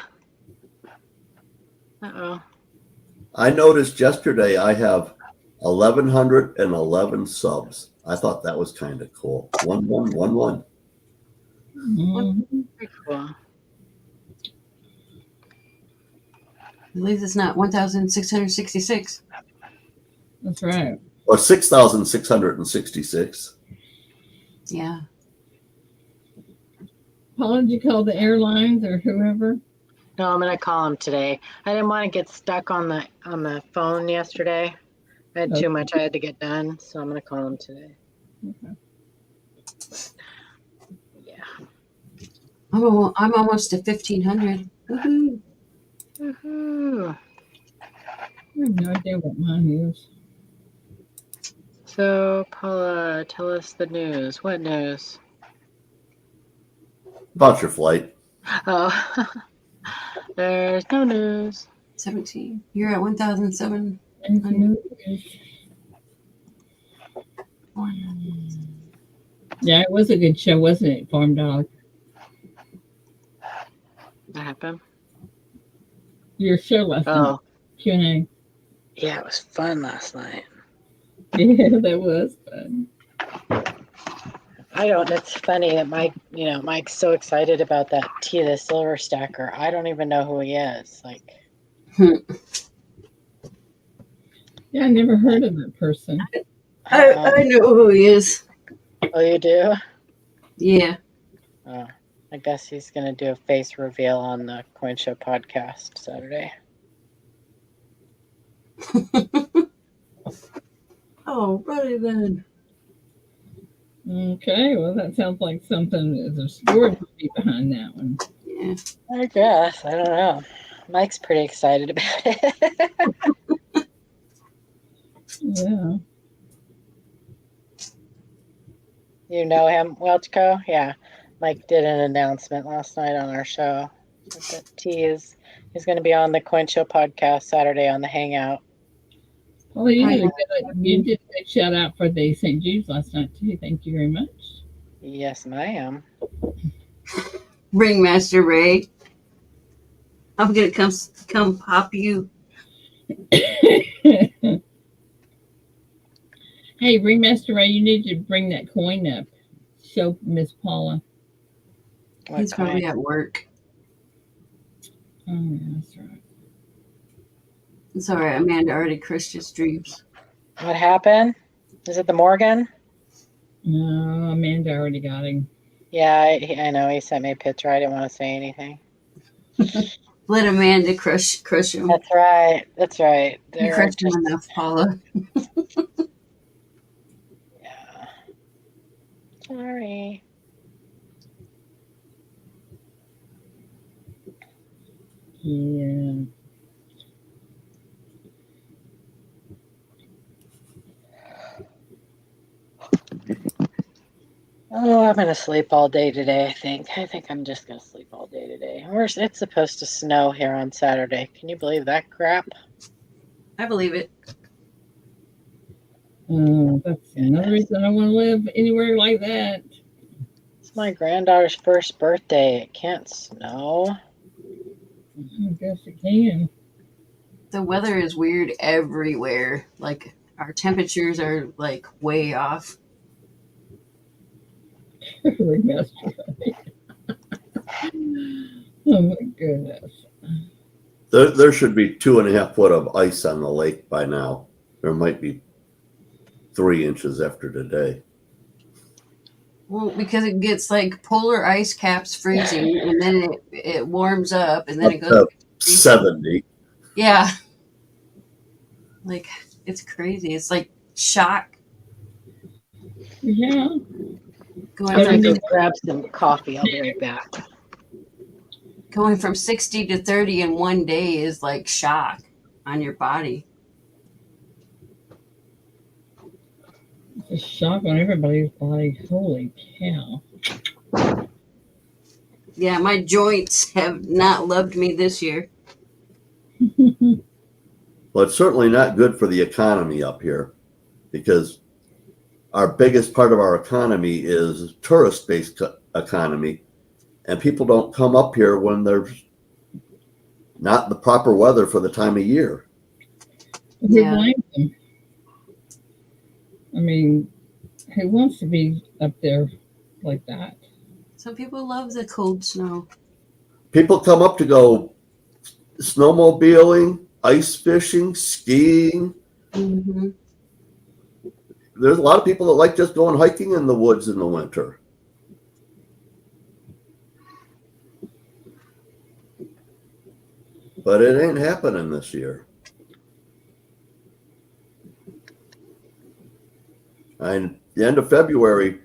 I noticed yesterday I have 1,111 subs. I thought that was kind of cool. 1111. Mhm. Very cool. At least it's not 1,666. That's right. Or 6,666. Yeah. Paula, did you call the airlines or whoever? No, I'm gonna call him today. I didn't want to get stuck on the phone yesterday. I had too much I had to get done, so I'm gonna call him today. Okay. Yeah. I'm almost to 1,500. Woohoo. Woohoo. I have no idea what mine is. So, Paula, tell us the news. What news? About your flight. Oh, there's no news. 17. You're at 1,007. And who is- Yeah, it was a good show, wasn't it, Farm Dog? What happened? Your show last night. Oh, Q&A. yeah, it was fun last night. Yeah, that was fun. It's funny that Mike's so excited about that T the Silver Stacker. I don't even know who he is. Like, Yeah, I never heard of that person. I know who he is. oh, you do? Yeah. Oh, I guess he's going to do a face reveal on the Coin Show podcast Saturday. Oh, righty then. Okay, well, that sounds like something. There's a story to be behind that one. Yeah. I guess. I don't know. Mike's pretty excited about it. Yeah. You know him, Welchco? Yeah. Mike did an announcement last night on our show. That he's going to be on the Coin Show podcast Saturday on the Hangout. Well, you did a good shout out for the St. Jude's last night, too. Thank you very much. Yes, ma'am. Ringmaster Ray. I'm going to come pop you. Hey, Ringmaster Ray, you need to bring that coin up. Show Miss Paula. He's probably at work. Oh, yeah, that's right. It's all right. Amanda already crushed his dreams. What happened? Is it the Morgan? No, Amanda already got him. Yeah, I know. He sent me a picture. I didn't want to say anything. Let Amanda crush him. That's right. That's right. You crushed him enough, Paula. Yeah. Sorry. Yeah. Oh, I'm gonna sleep all day today. I think I'm just gonna sleep all day today. It's supposed to snow here on Saturday. Can you believe that crap? I believe it. That's another reason I want to live anywhere like that. It's my granddaughter's first birthday. It can't snow. I guess it can. The weather is weird everywhere. Like, our temperatures are, like, way off. Ringmaster Ray. Oh, my goodness. There should be 2.5 foot of ice on the lake by now. There might be 3 inches after today. Well, because it gets, like, polar ice caps freezing, and then it warms up, and then it goes Up to 70. Yeah. Like, it's crazy. It's like shock Yeah. going I'm gonna from go grab some coffee. I'll be right back. going from 60 to 30 in one day is like shock on your body. It's a shock on everybody's body. Holy cow. Yeah, my joints have not loved me this year. Well, it's certainly not good for the economy up here because our biggest part of our economy is tourist-based economy, and people don't come up here when there's not the proper weather for the time of year. Who Yeah. blames them? I mean, who wants to be up there like that? Some people love the cold snow. People come up to go snowmobiling, ice fishing, skiing. Mm-hmm. There's a lot of people that like just going hiking in the woods in the winter. But it ain't happening this year. And the end of February,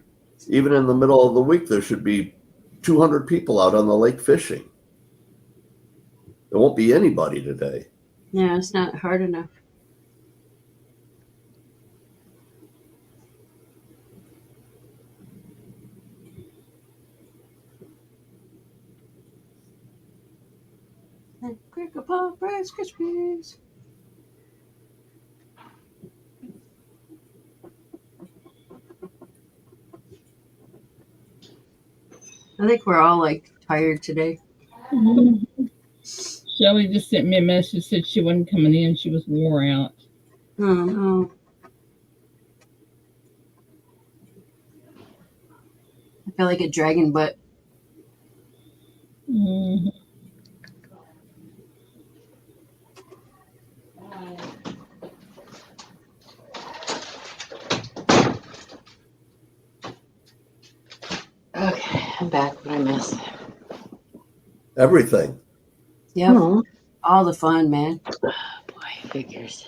even in the middle of the week, there should be 200 people out on the lake fishing. There won't be anybody today. Yeah, it's not hard enough. Crickle Pop Rice Krispies. I think we're all like tired today. Shelly just sent me a message, said she wasn't coming in. She was wore out. Oh no. I feel like a dragon butt. Mhm. Okay, I'm back. What I miss? Everything. Yep. Oh, All the fun, man. boy, figures.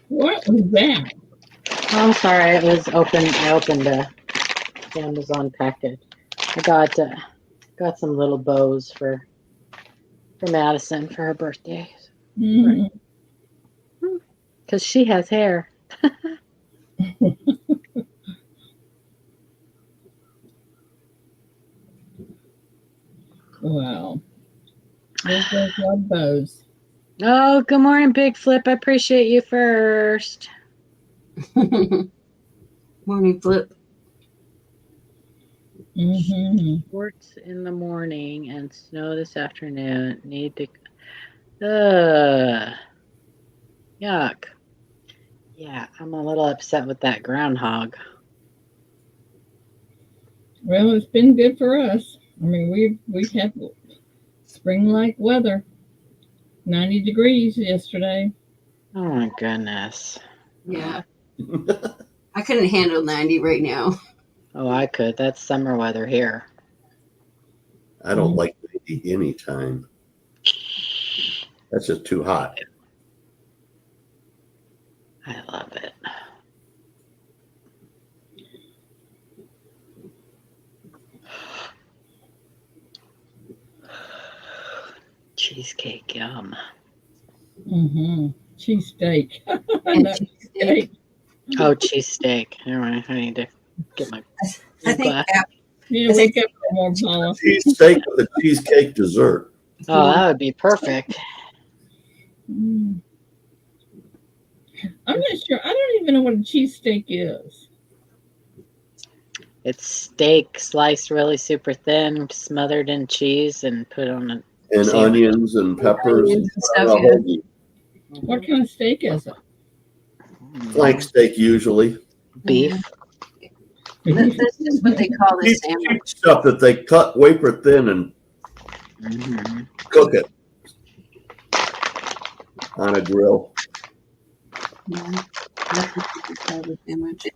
What was that? Oh, I'm sorry. It was open. I opened the Amazon package. I got some little bows for Madison for her birthday Mhm. because she has hair. Wow. There's those love bows. Oh, good morning, Big Flip. I appreciate you first. Morning flip. Mm-hmm. Sports in the morning and snow this afternoon. Need to. Yuck. Yeah, I'm a little upset with that groundhog. Well, it's been good for us. I mean, we've had spring-like weather. 90 degrees yesterday. Oh my goodness. Yeah. I couldn't handle 90 right now. Oh, I could. That's summer weather here. I don't like 90 anytime. That's just too hot. I love it. Cheesecake, yum. Mm-hmm. Cheesesteak. And Not cheesesteak. Oh, cheesesteak. All right, I need to get my I think glass. that, You need to wake up for more, Paula. Cheesesteak with a cheesecake dessert. Oh, that would be perfect. Mm. I'm not sure. I don't even know what a cheesesteak is. It's steak sliced really super thin, smothered in cheese, and put on a And sandwich. onions and peppers. onions and stuff, a yeah. whole heap. What kind of steak is it? Flank steak usually. Beef. That's just what they call this Cheap sandwich. stuff that they cut wafer thin and Mm-hmm. cook it on a grill. Yeah. Sandwich.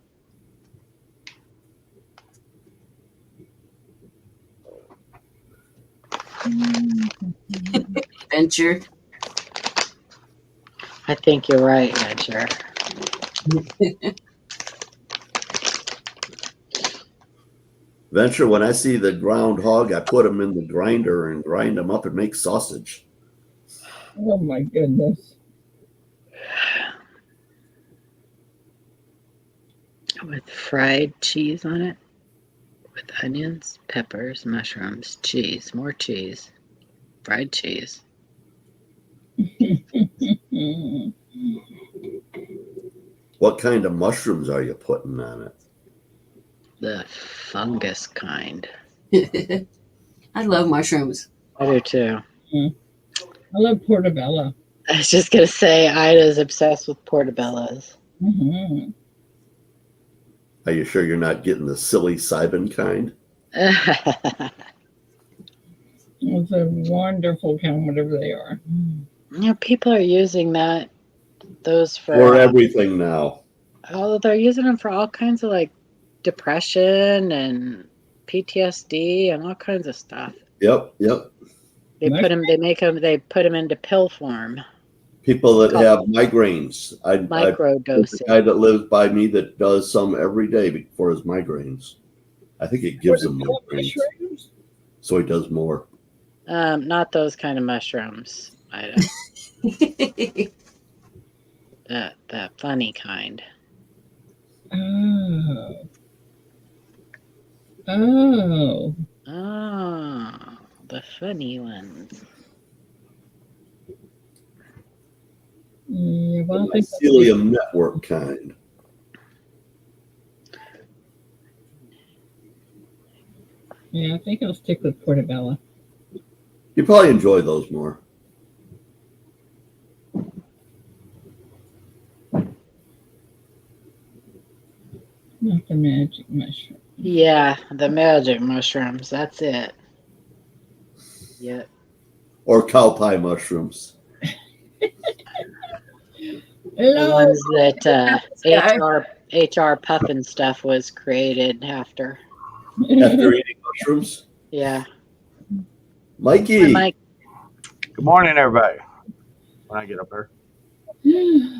Venture. I think you're right, Venture. Venture, when I see the ground hog, I put them in the grinder and grind them up and make sausage. Oh my goodness. With fried cheese on it. With onions, peppers, mushrooms, cheese, more cheese, fried cheese. What kind of mushrooms are you putting on it? The fungus kind. I love mushrooms. I do too. I love portobello. I was just going to say, Ida's obsessed with portobellos. Mm-hmm. Are you sure you're not getting the psilocybin kind? It's a wonderful kind, whatever they are. People are using those For everything now. Oh, they're using them for all kinds of like depression and PTSD and all kinds of stuff. Yep. They put them into pill form. People that have migraines. Microdosing. There's a guy that lives by me that does some every day for his migraines. I think it gives him migraines. Mushrooms? So he does more. Not those kind of mushrooms, Ida. that funny kind. Oh, The funny ones. yeah, well, The mycelium network kind. I think I'll stick with portobello. You probably enjoy those more. Not the magic mushroom. Yeah, the magic mushrooms. That's it. Yep. Or cow pie mushrooms. The ones that HR Puffin stuff was created after. After eating mushrooms? Yeah. Mikey. Hi, Mike. Good morning, everybody. When I get up there.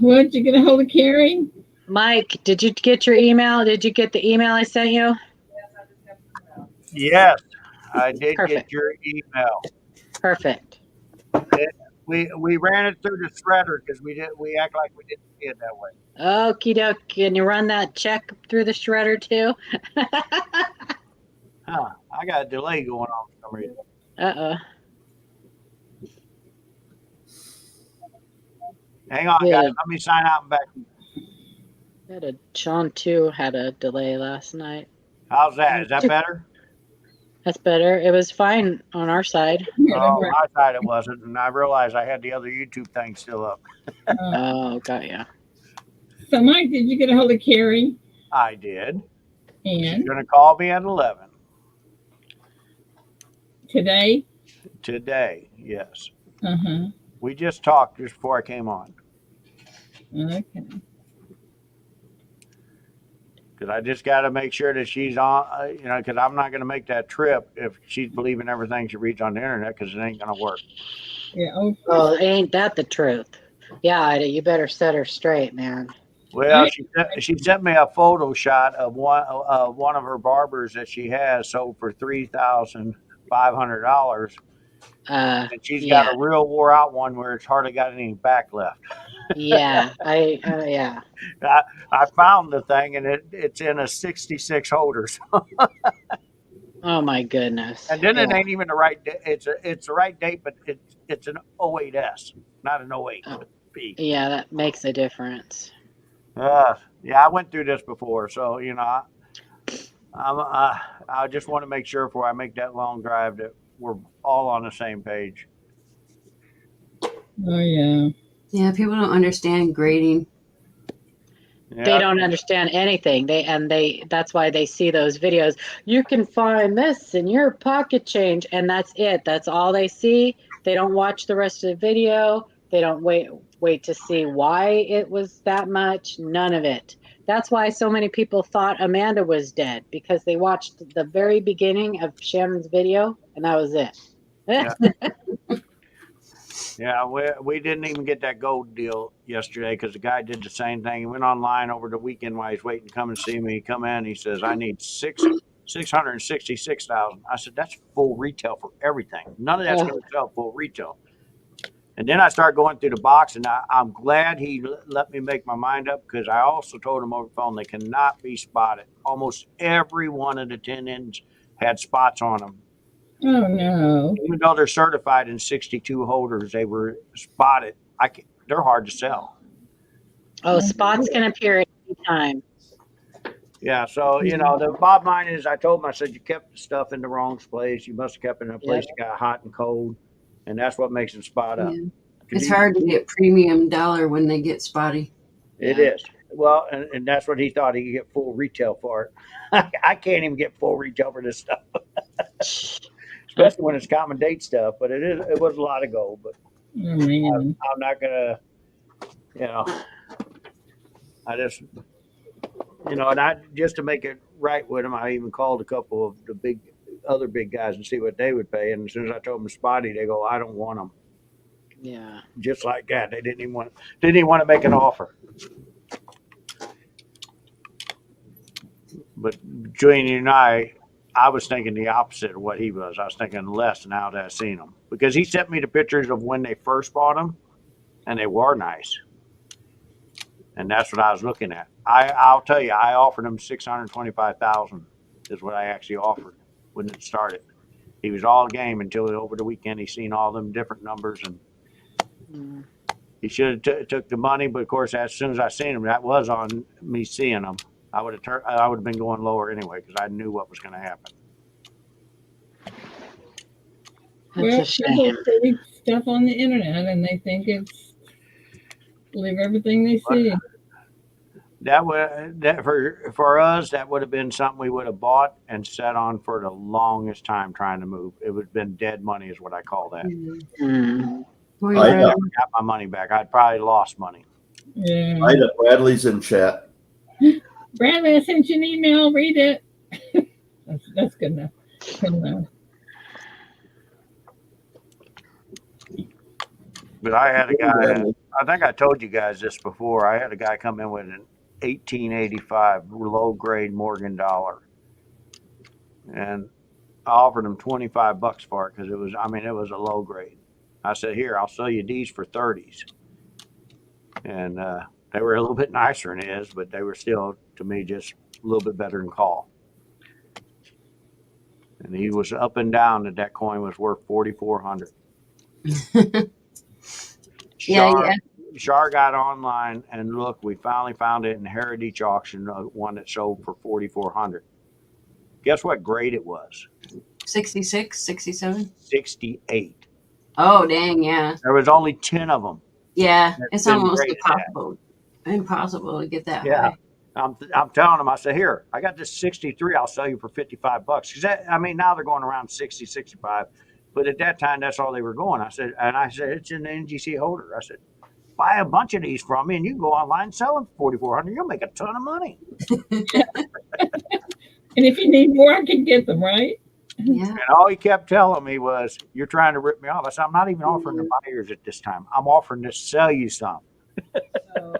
What, did you get a hold of Carrie? Mike, did you get your email? Did you get the email I sent you? Yes, I did Perfect. get your email. Perfect. We ran it through the shredder because we act like we didn't see it that way. Okie doke. Can you run that check through the shredder too? I got a delay going on for some reason. Uh-oh. Hang on, Yeah. guys. Let me sign out and back. Sean too had a delay last night. How's that? Is that better? That's better. It was fine on our side. Oh, my side it wasn't, and I realized I had the other YouTube thing still up. Oh, got ya. So, Mike, did you get a hold of Carrie? I did. She's And going to call me at 11 today? today. Yes. Uh-huh. We just talked just before I came on. Okay. Because I just got to make sure that she's on, because I'm not going to make that trip if she's believing everything she reads on the internet, because it ain't going to work. Yeah. Oh, ain't that the truth? Yeah, Ida, you better set her straight, man. Well, she sent me a photo shot of one of her barbers that she has sold for $3,500, and she's got a real wore out one where it's hardly got any back left. Yeah, I found the thing, and it's in a 66 holder. Oh my goodness! And then it ain't even the right. It's the right date, but it's an 08S, not an 08 B. Yeah, that makes a difference. Yeah, I went through this before, so I just want to make sure before I make that long drive that we're all on the same page. Oh, yeah. Yeah, people don't understand grading. Yeah. They don't understand anything. That's why they see those videos. You can find this in your pocket change, and that's it. That's all they see. They don't watch the rest of the video. They don't wait to see why it was that much. None of it. That's why so many people thought Amanda was dead, because they watched the very beginning of Shannon's video and that was it. Yeah. Yeah, we didn't even get that gold deal yesterday because the guy did the same thing. He went online over the weekend while he's waiting to come and see me. He come in, he says, I need 666,000. I said, that's full retail for everything. None of that's going to sell full retail. And then I started going through the box, and I'm glad he let me make my mind up, because I also told him over the phone they cannot be spotted. Almost every one of the 10 ends had spots on them. Oh no! Even though they're certified in 62 holders, they were spotted. They're hard to sell. Oh, spots can appear at any time. Yeah, so the bottom line is, I told him, I said, you kept the stuff in the wrong place. You must have kept it in a place that got hot and cold, and that's what makes them spot up. Yeah. It's hard to get premium dollar when they get spotty. It is. Well, and that's what he thought he could get full retail for it. I can't even get full retail for this stuff, especially when it's common date stuff. But it was a lot of gold. But I'm not gonna, I just, and I just to make it right with him, I even called a couple of the other big guys and see what they would pay. And as soon as I told them spotty, they go, I don't want them. Yeah. Just like that, they didn't even want to make an offer. But between you and I was thinking the opposite of what he was. I was thinking less now that I've seen them, because he sent me the pictures of when they first bought them, and they were nice. And that's what I was looking at. I'll tell you, I offered him 625,000 is what I actually offered when it started. He was all game until over the weekend. He seen all them different numbers, and he should have took the money. But of course, as soon as I seen him, that was on me seeing him. I would have been going lower anyway, because I knew what was going to happen. Well, people see stuff on the internet and they think it's believe everything they see. For us, that would have been something we would have bought and sat on for the longest time trying to move. It would have been dead money, is what I call that. I never got my money back. I'd probably lost money. Yeah. Ida, Bradley's in chat. Bradley, I sent you an email. Read it. That's good enough. Good enough. But I had a guy, I think I told you guys this before. I had a guy come in with an 1885 low grade Morgan dollar. And I offered him $25 for it because it was a low grade. I said, here, I'll sell you these for 30s. And they were a little bit nicer than his, but they were still, to me, just a little bit better than call. And he was up and down that coin was worth 4,400. Shar got online and look, we finally found it in Heritage Auction, one that sold for 4,400. Guess what grade it was? 66, 67? 68. Oh, dang, yeah. There was only 10 of them. Yeah, it's almost impossible to get that high. I'm telling them, I said, here, I got this 63, I'll sell you for $55. Because now they're going around 60, 65. But at that time, that's all they were going. I said, it's an NGC holder. I said, buy a bunch of these from me and you can go online and sell them for $4,400. You'll make a ton of money. And if you need more, I can get them, right? Yeah. And all he kept telling me was, you're trying to rip me off. I said, I'm not even offering to buy yours at this time. I'm offering to sell you some. So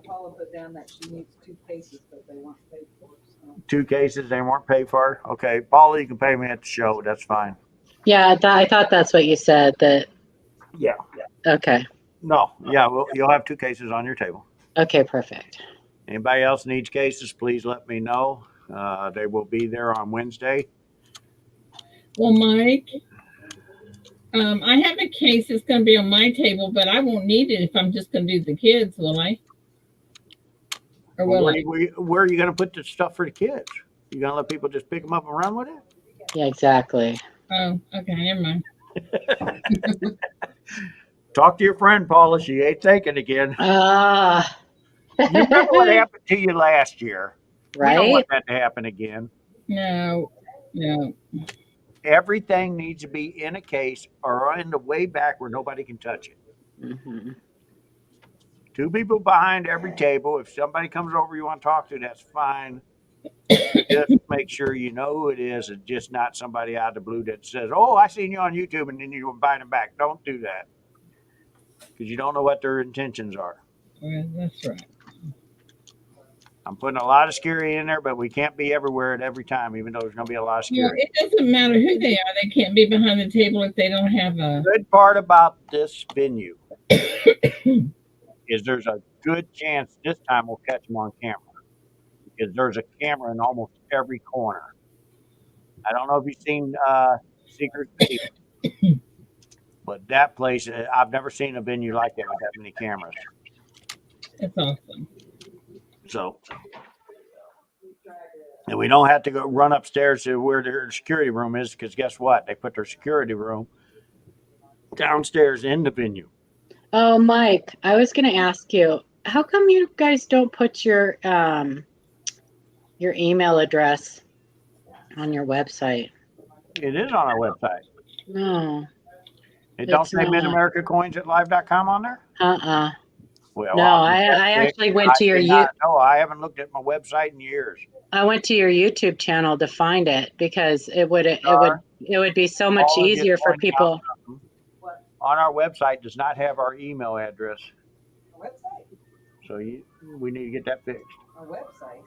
Paula put down that she needs 2 cases, but they weren't paid for. So. 2 cases, they weren't paid for? Okay, Paula, you can pay me at the show. That's fine. Yeah, I thought that's what you said. That. Yeah. Okay. No, yeah, well, you'll have 2 cases on your table. Okay, perfect. Anybody else needs cases, please let me know. They will be there on Wednesday. Well, Mike, I have a case that's going to be on my table, but I won't need it if I'm just going to do the kids, will I? Or will I? Where are you going to put the stuff for the kids? You going to let people just pick them up and run with it? Yeah, exactly. Oh, okay, never mind. Talk to your friend, Paula. She ain't taking again. You remember what happened to you last year? Right? We don't want that to happen again. No. Everything needs to be in a case or in the way back where nobody can touch it. Mm-hmm. 2 people behind every table. If somebody comes over you want to talk to, that's fine. Just make sure you know who it is, and just not somebody out of the blue that says, "Oh, I seen you on YouTube," and then you invite them back. Don't do that, because you don't know what their intentions are. Well, that's right. I'm putting a lot of security in there, but we can't be everywhere at every time, even though there's going to be a lot of Well, security. it doesn't matter who they are. They can't be behind the table if they don't have a. The good part about this venue is there's a good chance this time we'll catch them on camera, because there's a camera in almost every corner. I don't know if you've seen Secret's video, but that place, I've never seen a venue like that with that many cameras. That's awesome. So, and we don't have to go run upstairs to where their security room is, because guess what? They put their security room downstairs in the venue. Oh, Mike, I was going to ask you, how come you guys don't put your email address on your website? It is on our website. No, It don't it's say not. MidAmericaCoins@live.com on there? No, Well, I'll get that I fixed. actually went to your did not know. I haven't looked at my website in years. I went to your YouTube channel to find it, because it would be so much Paula just easier for pointed out people. something. On our website does not have our email address, Our website, so we need to get that fixed. our website.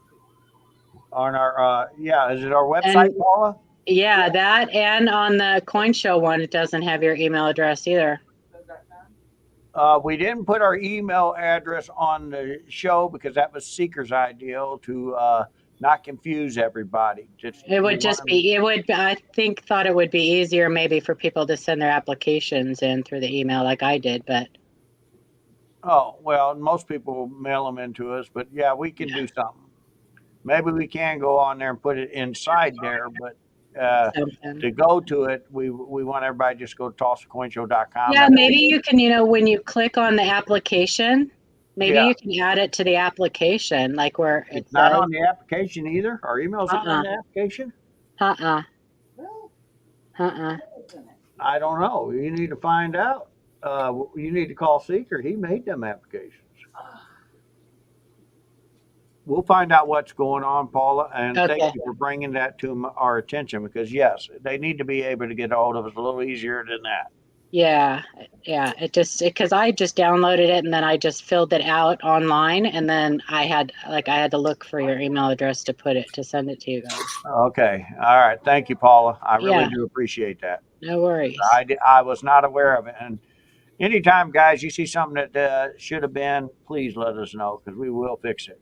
On our is it our website, And Paula? yeah, that, and on the Coin Show one, it doesn't have your email address either. We didn't put our email address on the show because that was Seeker's ideal to not confuse everybody. It would I thought it would be easier maybe for people to send their applications in through the email like I did, but. Oh, well, most people mail them into us, but yeah, we can do something. Maybe we can go on there and put it inside there, but to go to it, we want everybody to just go to tossthecoinshow.com. Yeah, maybe you can, when you click on the application, maybe you can add it to the application, like where it's not on the application either. Our email's not on the application. I don't know. You need to find out. You need to call Seeker. He made them applications. We'll find out what's going on, Paula, and thank you for bringing that to our attention, because yes, they need to be able to get a hold of us a little easier than that. Yeah. Because I just downloaded it and then I just filled it out online, and then I had to look for your email address to send it to you guys. Okay. All right. Thank you, Paula. I really do appreciate that. No worries. I was not aware of it. And anytime, guys, you see something that should have been, please let us know, because we will fix it.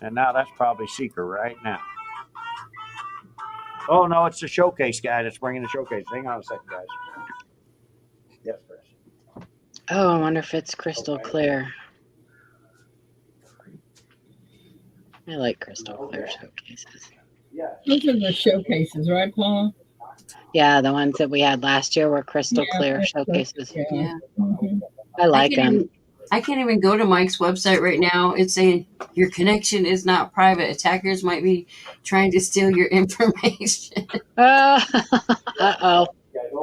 And now that's probably Seeker right now. Oh, no, it's the showcase guy that's bringing the showcase. Hang on a second, guys. Yes, Chris. Oh, I wonder if it's crystal clear. I like crystal clear showcases. Those are the showcases, right, Paula? Yeah, the ones that we had last year were crystal clear showcases. Yeah. Mm-hmm. I like them. I can't even go to Mike's website right now. It's saying your connection is not private. Attackers might be trying to steal your information. Uh-oh.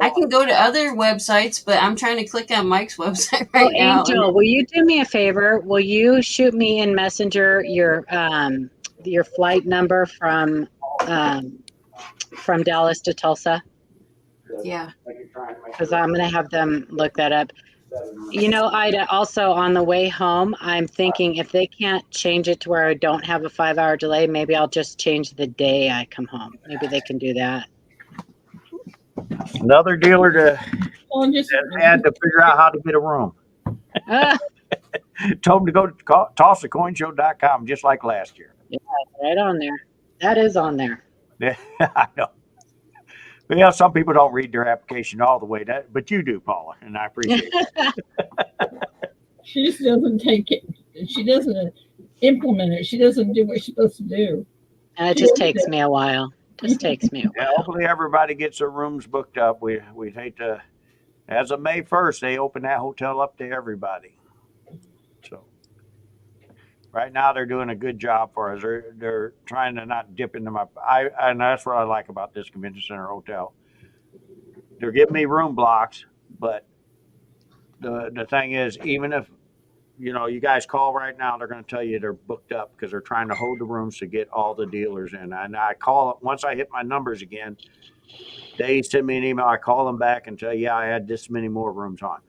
I can go to other websites, but I'm trying to click on Mike's website right now. Angel, will you do me a favor? Will you shoot me in Messenger your flight number from Dallas to Tulsa? Yeah. Because I'm going to have them look that up. Ida, also on the way home, I'm thinking if they can't change it to where I don't have a 5-hour delay, maybe I'll just change the day I come home. Maybe they can do that. Another dealer to had to figure out how to get a room. Told him to go to tossthecoinshow.com just like last year. Yeah, right on there. That is on there. Yeah, I know. But some people don't read their application all the way, but you do, Paula, and I appreciate it. She just doesn't take it. She doesn't implement it. She doesn't do what she's supposed to do. It just takes me a while. Hopefully everybody gets their rooms booked up. We'd hate to. As of May 1st, they open that hotel up to everybody. So right now they're doing a good job for us. They're trying to not dip into my. And that's what I like about this convention center hotel. They're giving me room blocks, but the thing is, even if you guys call right now, they're going to tell you they're booked up because they're trying to hold the rooms to get all the dealers in. And I call once I hit my numbers again, they send me an email. I call them back and tell I had this many more rooms on.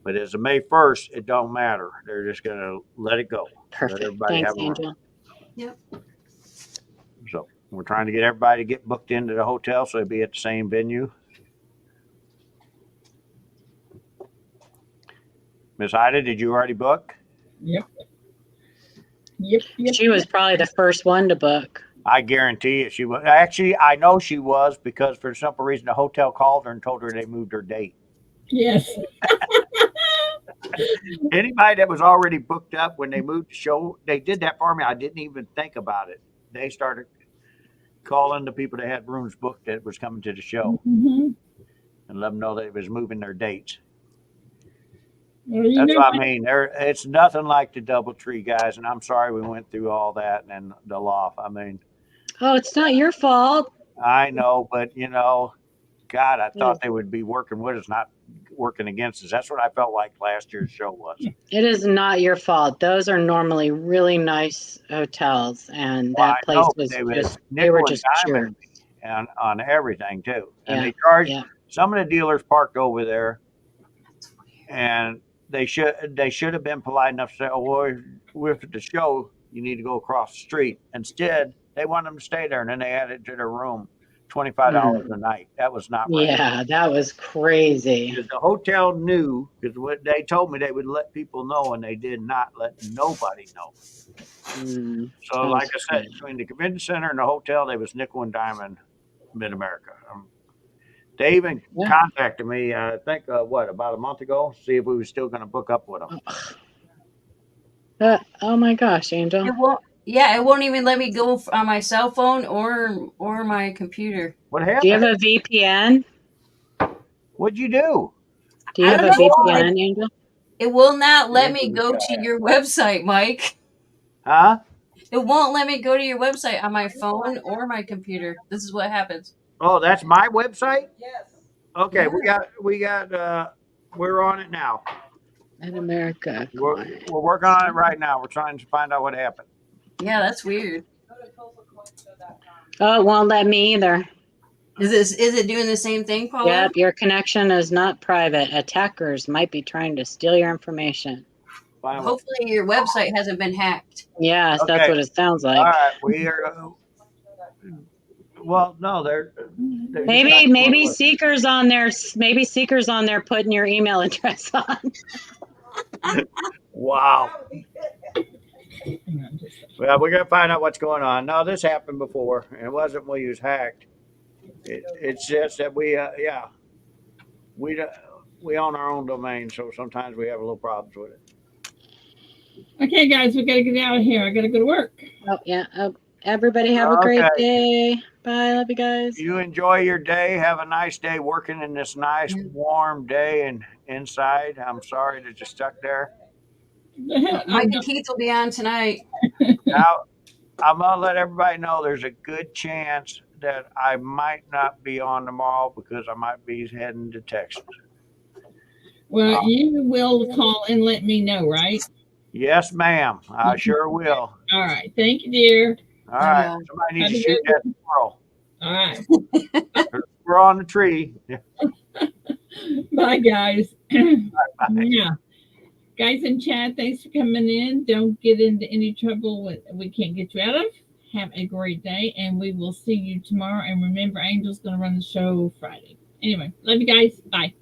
But as of May 1st, it don't matter. They're just going to let it go. Perfect. Let everybody Thanks, have a room. Angel. Yep. So we're trying to get everybody to get booked into the hotel so they'll be at the same venue. Miss Ida, did you already book? Yep. She was probably the first one to book. I guarantee it. She was. Actually, I know she was because for some reason the hotel called her and told her they moved her date. Yes. Anybody that was already booked up when they moved the show, they did that for me. I didn't even think about it. They started calling the people that had rooms booked that was coming to the show Mm-hmm. and let them know they was moving their dates. Well, you That's know what I mean. It's nothing like the DoubleTree guys, and I'm sorry we went through all that and the loft. I mean, Oh, it's not your fault. I know, but God, I thought they would be working with us, not working against us. That's what I felt like last year's show was. It is not your fault. Those are normally really nice hotels, and Well, that I place know, was they just, they nickel were and just diamond jerks. on everything too, and Yeah, they charged yeah. some of the dealers parked over there, and they should have been polite enough to say, "Oh, well, with the show, you need to go across the street." Instead, they want them to stay there, and then they added to their room $25 a night. That was not right. Yeah, that was crazy. Because the hotel knew, because what they told me they would let people know, and they did not let nobody know. So, that like was I said, crazy. between the convention center and the hotel, they was nickel and diamond Mid America. They even Yeah. contacted me, I think, about a month ago, see if we were still going to book up with them. Oh my gosh, Angel. It won't. Yeah, it won't even let me go on my cell phone or my computer. What Do you have happened? a VPN? What'd you do? Do you I have a don't know. VPN, Angel? It will not let me go to your website, Mike. Huh? It won't let me go to your website on my phone or my computer. This is what happens. Oh, that's my website? Yes. Okay, Yeah. we're on it now. In America. We're working on it right now. We're trying to find out what happened. Yeah, that's weird. Go to TulsaCoinShow.com. Oh, it won't let me either. Is it doing the same thing, Paula? Yep, your connection is not private. Attackers might be trying to steal your information. Hopefully your website hasn't been hacked. Yes, that's Okay. what it sounds like. All right, we are. Well, no, they're just Maybe not doing it. Seeker's on there. Maybe Seeker's on there putting your email address on. Wow. Hang on just a second. Well, we're gonna find out what's going on. No, this happened before, and it wasn't we was hacked. It's just that we own our own domain, so sometimes we have a little problems with it. Okay, guys, we gotta get out of here. I gotta go to work. Oh yeah. Everybody have a great day. Bye. Love you guys. You enjoy your day. Have a nice day working in this nice warm day and inside. I'm sorry that you're stuck there. Mike and Keith will be on tonight. Now, I'm gonna let everybody know there's a good chance that I might not be on tomorrow because I might be heading to Texas. Well, you will call and let me know, right? Yes, ma'am. I sure will. All right. Thank you, dear. All right. Somebody needs to shoot that squirrel. All right. We're on the tree. Bye, guys. Bye. Yeah. Guys in chat, thanks for coming in. Don't get into any trouble we can't get you out of. Have a great day, and we will see you tomorrow. And remember, Angel's going to run the show Friday. Anyway, love you guys. Bye.